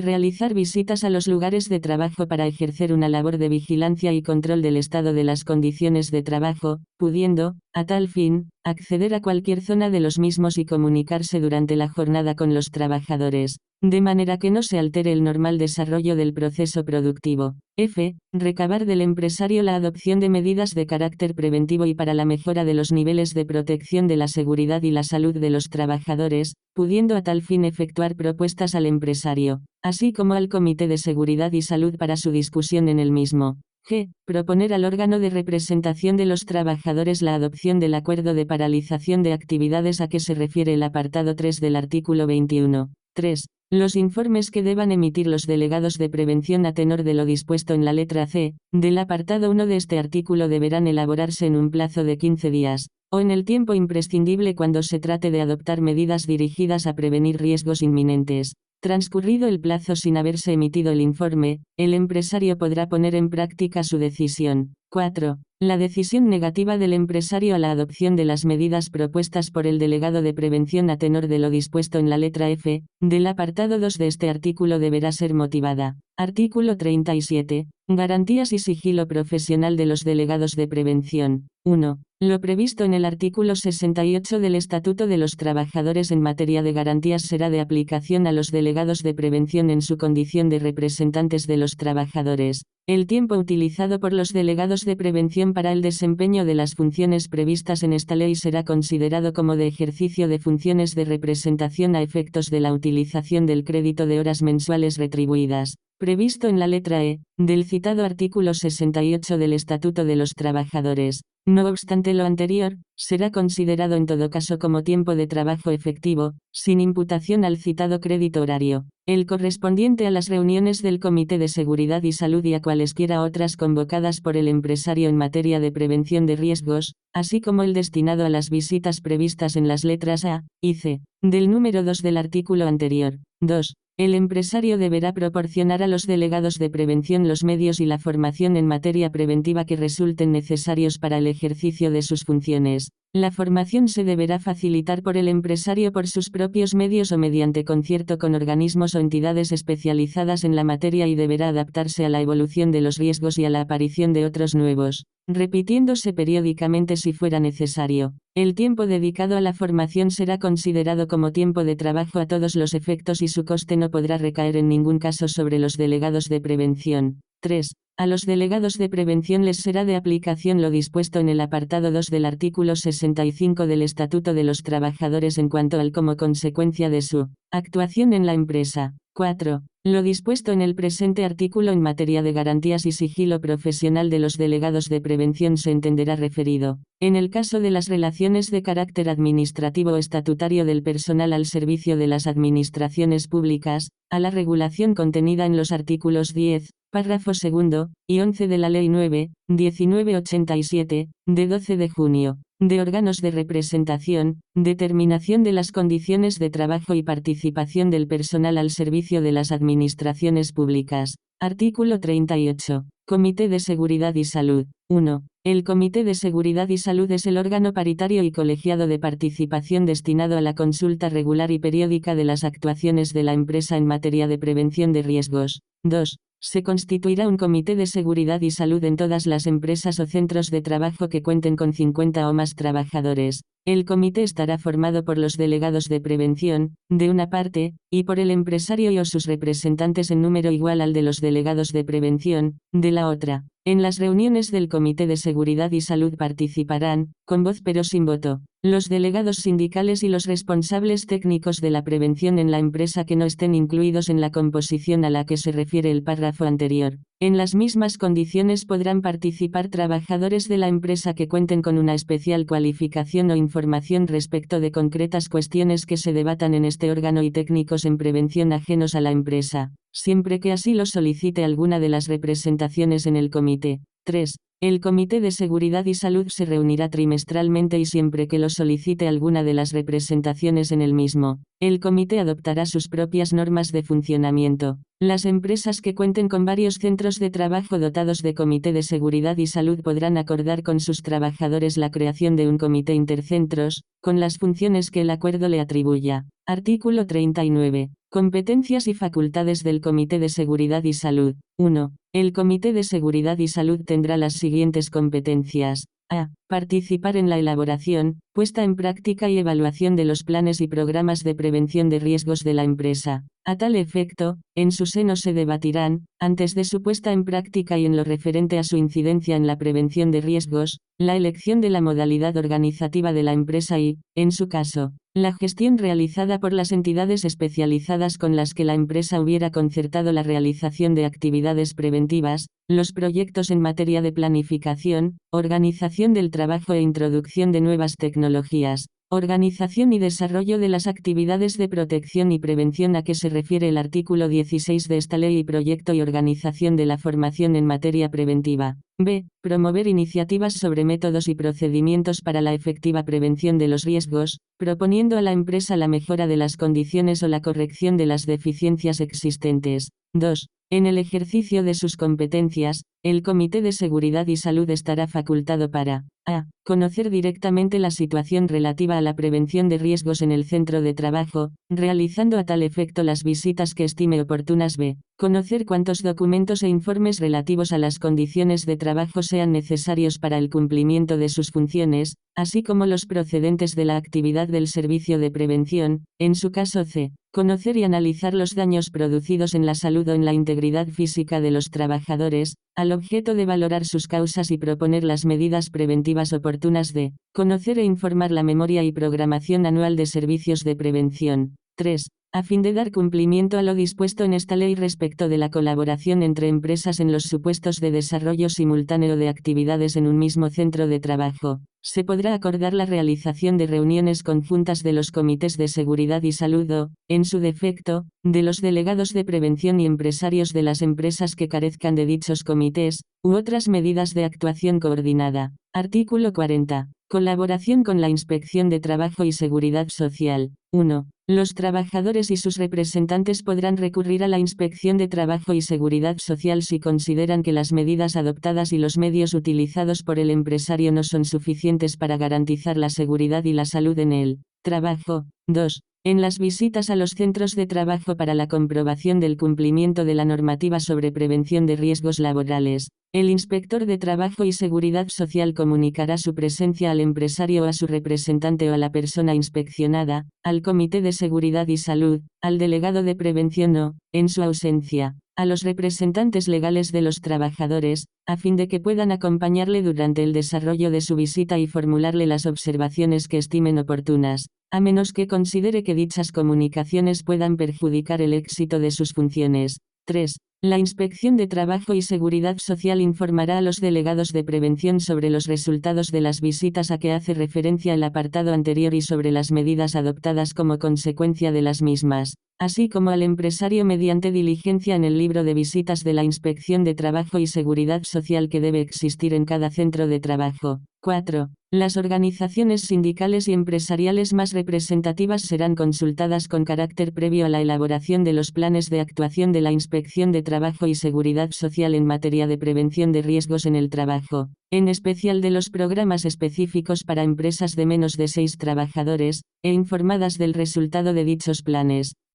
realizar visitas a los lugares de trabajo para ejercer una labor de vigilancia y control del estado de las condiciones de trabajo, pudiendo, a tal fin, acceder a cualquier zona de los mismos y comunicarse durante la jornada con los trabajadores, de manera que no se altere el normal desarrollo del proceso productivo. F. Recabar del empresario la adopción de medidas de carácter preventivo y para la mejora de los niveles de protección de la seguridad y la salud de los trabajadores, pudiendo a tal fin efectuar propuestas al empresario, así como al Comité de Seguridad y Salud para su discusión en el mismo. G. Proponer al órgano de representación de los trabajadores la adopción del acuerdo de paralización de actividades a que se refiere el apartado 3 del artículo 21. 3. Los informes que deban emitir los delegados de prevención a tenor de lo dispuesto en la letra C, del apartado 1 de este artículo deberán elaborarse en un plazo de 15 días, o en el tiempo imprescindible cuando se trate de adoptar medidas dirigidas a prevenir riesgos inminentes. Transcurrido el plazo sin haberse emitido el informe, el empresario podrá poner en práctica su decisión, 4. La decisión negativa del empresario a la adopción de las medidas propuestas por el delegado de prevención a tenor de lo dispuesto en la letra F, del apartado 2 de este artículo deberá ser motivada. Artículo 37. Garantías y sigilo profesional de los delegados de prevención. 1. Lo previsto en el artículo 68 del Estatuto de los Trabajadores en materia de garantías será de aplicación a los delegados de prevención en su condición de representantes de los trabajadores. El tiempo utilizado por los delegados de prevención para el desempeño de las funciones previstas en esta ley será considerado como de ejercicio de funciones de representación a efectos de la utilización del crédito de horas mensuales retribuidas, previsto en la letra E, del citado artículo 68 del Estatuto de los Trabajadores. No obstante lo anterior, será considerado en todo caso como tiempo de trabajo efectivo, sin imputación al citado crédito horario, el correspondiente a las reuniones del Comité de Seguridad y Salud y a cualesquiera otras convocadas por el empresario en materia de prevención de riesgos, así como el destinado a las visitas previstas en las letras A y C, del número 2 del artículo anterior. 2. El empresario deberá proporcionar a los delegados de prevención los medios y la formación en materia preventiva que resulten necesarios para el ejercicio de sus funciones. La formación se deberá facilitar por el empresario por sus propios medios o mediante concierto con organismos o entidades especializadas en la materia y deberá adaptarse a la evolución de los riesgos y a la aparición de otros nuevos, repitiéndose periódicamente si fuera necesario. El tiempo dedicado a la formación será considerado como tiempo de trabajo a todos los efectos y su coste no podrá recaer en ningún caso sobre los delegados de prevención. 3. A los delegados de prevención les será de aplicación lo dispuesto en el apartado 2 del artículo 65 del Estatuto de los Trabajadores en cuanto al como consecuencia de su actuación en la empresa. 4. Lo dispuesto en el presente artículo en materia de garantías y sigilo profesional de los delegados de prevención se entenderá referido, en el caso de las relaciones de carácter administrativo o estatutario del personal al servicio de las administraciones públicas, a la regulación contenida en los artículos 10, párrafo segundo, y 11 de la Ley 9.1987, de 12 de junio, de órganos de representación, determinación de las condiciones de trabajo y participación del personal al servicio de las administraciones públicas. Artículo 38. Comité de Seguridad y Salud. 1. El Comité de Seguridad y Salud es el órgano paritario y colegiado de participación destinado a la consulta regular y periódica de las actuaciones de la empresa en materia de prevención de riesgos. 2. Se constituirá un comité de seguridad y salud en todas las empresas o centros de trabajo que cuenten con 50 o más trabajadores. El comité estará formado por los delegados de prevención, de una parte, y por el empresario y o sus representantes en número igual al de los delegados de prevención, de la otra. En las reuniones del Comité de Seguridad y Salud participarán, con voz pero sin voto, los delegados sindicales y los responsables técnicos de la prevención en la empresa que no estén incluidos en la composición a la que se refiere el párrafo anterior. En las mismas condiciones podrán participar trabajadores de la empresa que cuenten con una especial cualificación o información respecto de concretas cuestiones que se debatan en este órgano y técnicos en prevención ajenos a la empresa, siempre que así lo solicite alguna de las representaciones en el comité. 3. El Comité de Seguridad y Salud se reunirá trimestralmente y siempre que lo solicite alguna de las representaciones en el mismo, el comité adoptará sus propias normas de funcionamiento. Las empresas que cuenten con varios centros de trabajo dotados de Comité de Seguridad y Salud podrán acordar con sus trabajadores la creación de un comité intercentros, con las funciones que el acuerdo le atribuya. Artículo 39. Competencias y facultades del Comité de Seguridad y Salud. 1. El Comité de Seguridad y Salud tendrá las siguientes competencias. A. Participar en la elaboración, puesta en práctica y evaluación de los planes y programas de prevención de riesgos de la empresa. A tal efecto, en su seno se debatirán, antes de su puesta en práctica y en lo referente a su incidencia en la prevención de riesgos, la elección de la modalidad organizativa de la empresa y, en su caso, la gestión realizada por las entidades especializadas con las que la empresa hubiera concertado la realización de actividades preventivas, los proyectos en materia de planificación, organización del trabajo e introducción de nuevas tecnologías, organización y desarrollo de las actividades de protección y prevención a que se refiere el artículo 16 de esta ley y proyecto y organización de la formación en materia preventiva. B. Promover iniciativas sobre métodos y procedimientos para la efectiva prevención de los riesgos, proponiendo a la empresa la mejora de las condiciones o la corrección de las deficiencias existentes. 2. En el ejercicio de sus competencias, el Comité de Seguridad y Salud estará facultado para a. Conocer directamente la situación relativa a la prevención de riesgos en el centro de trabajo, realizando a tal efecto las visitas que estime oportunas. B. Conocer cuántos documentos e informes relativos a las condiciones de trabajo sean necesarios para el cumplimiento de sus funciones, así como los procedentes de la actividad del servicio de prevención. En su caso. C. Conocer y analizar los daños producidos en la salud o en la integridad física de los trabajadores, al objeto de valorar sus causas y proponer las medidas preventivas oportunas. D. Conocer e informar la memoria y programación anual de servicios de prevención. 3. A fin de dar cumplimiento a lo dispuesto en esta ley respecto de la colaboración entre empresas en los supuestos de desarrollo simultáneo de actividades en un mismo centro de trabajo, se podrá acordar la realización de reuniones conjuntas de los comités de seguridad y salud o, en su defecto, de los delegados de prevención y empresarios de las empresas que carezcan de dichos comités, u otras medidas de actuación coordinada. Artículo 40. Colaboración con la Inspección de Trabajo y Seguridad Social. 1. Los trabajadores y sus representantes podrán recurrir a la Inspección de Trabajo y Seguridad Social si consideran que las medidas adoptadas y los medios utilizados por el empresario no son suficientes para garantizar la seguridad y la salud en el trabajo. 2. En las visitas a los centros de trabajo para la comprobación del cumplimiento de la normativa sobre prevención de riesgos laborales, el inspector de Trabajo y Seguridad Social comunicará su presencia al empresario o a su representante o a la persona inspeccionada, al Comité de Seguridad y Salud, al delegado de prevención o, en su ausencia, a los representantes legales de los trabajadores, a fin de que puedan acompañarle durante el desarrollo de su visita y formularle las observaciones que estimen oportunas, a menos que considere que dichas comunicaciones puedan perjudicar el éxito de sus funciones. 3. La Inspección de Trabajo y Seguridad Social informará a los delegados de prevención sobre los resultados de las visitas a que hace referencia el apartado anterior y sobre las medidas adoptadas como consecuencia de las mismas, así como al empresario mediante diligencia en el libro de visitas de la Inspección de Trabajo y Seguridad Social que debe existir en cada centro de trabajo. 4. Las organizaciones sindicales y empresariales más representativas serán consultadas con carácter previo a la elaboración de los planes de actuación de la Inspección de Trabajo y Seguridad Social en materia de prevención de riesgos en el trabajo, en especial de los programas específicos para empresas de menos de 6 trabajadores, e informadas del resultado de dichos planes.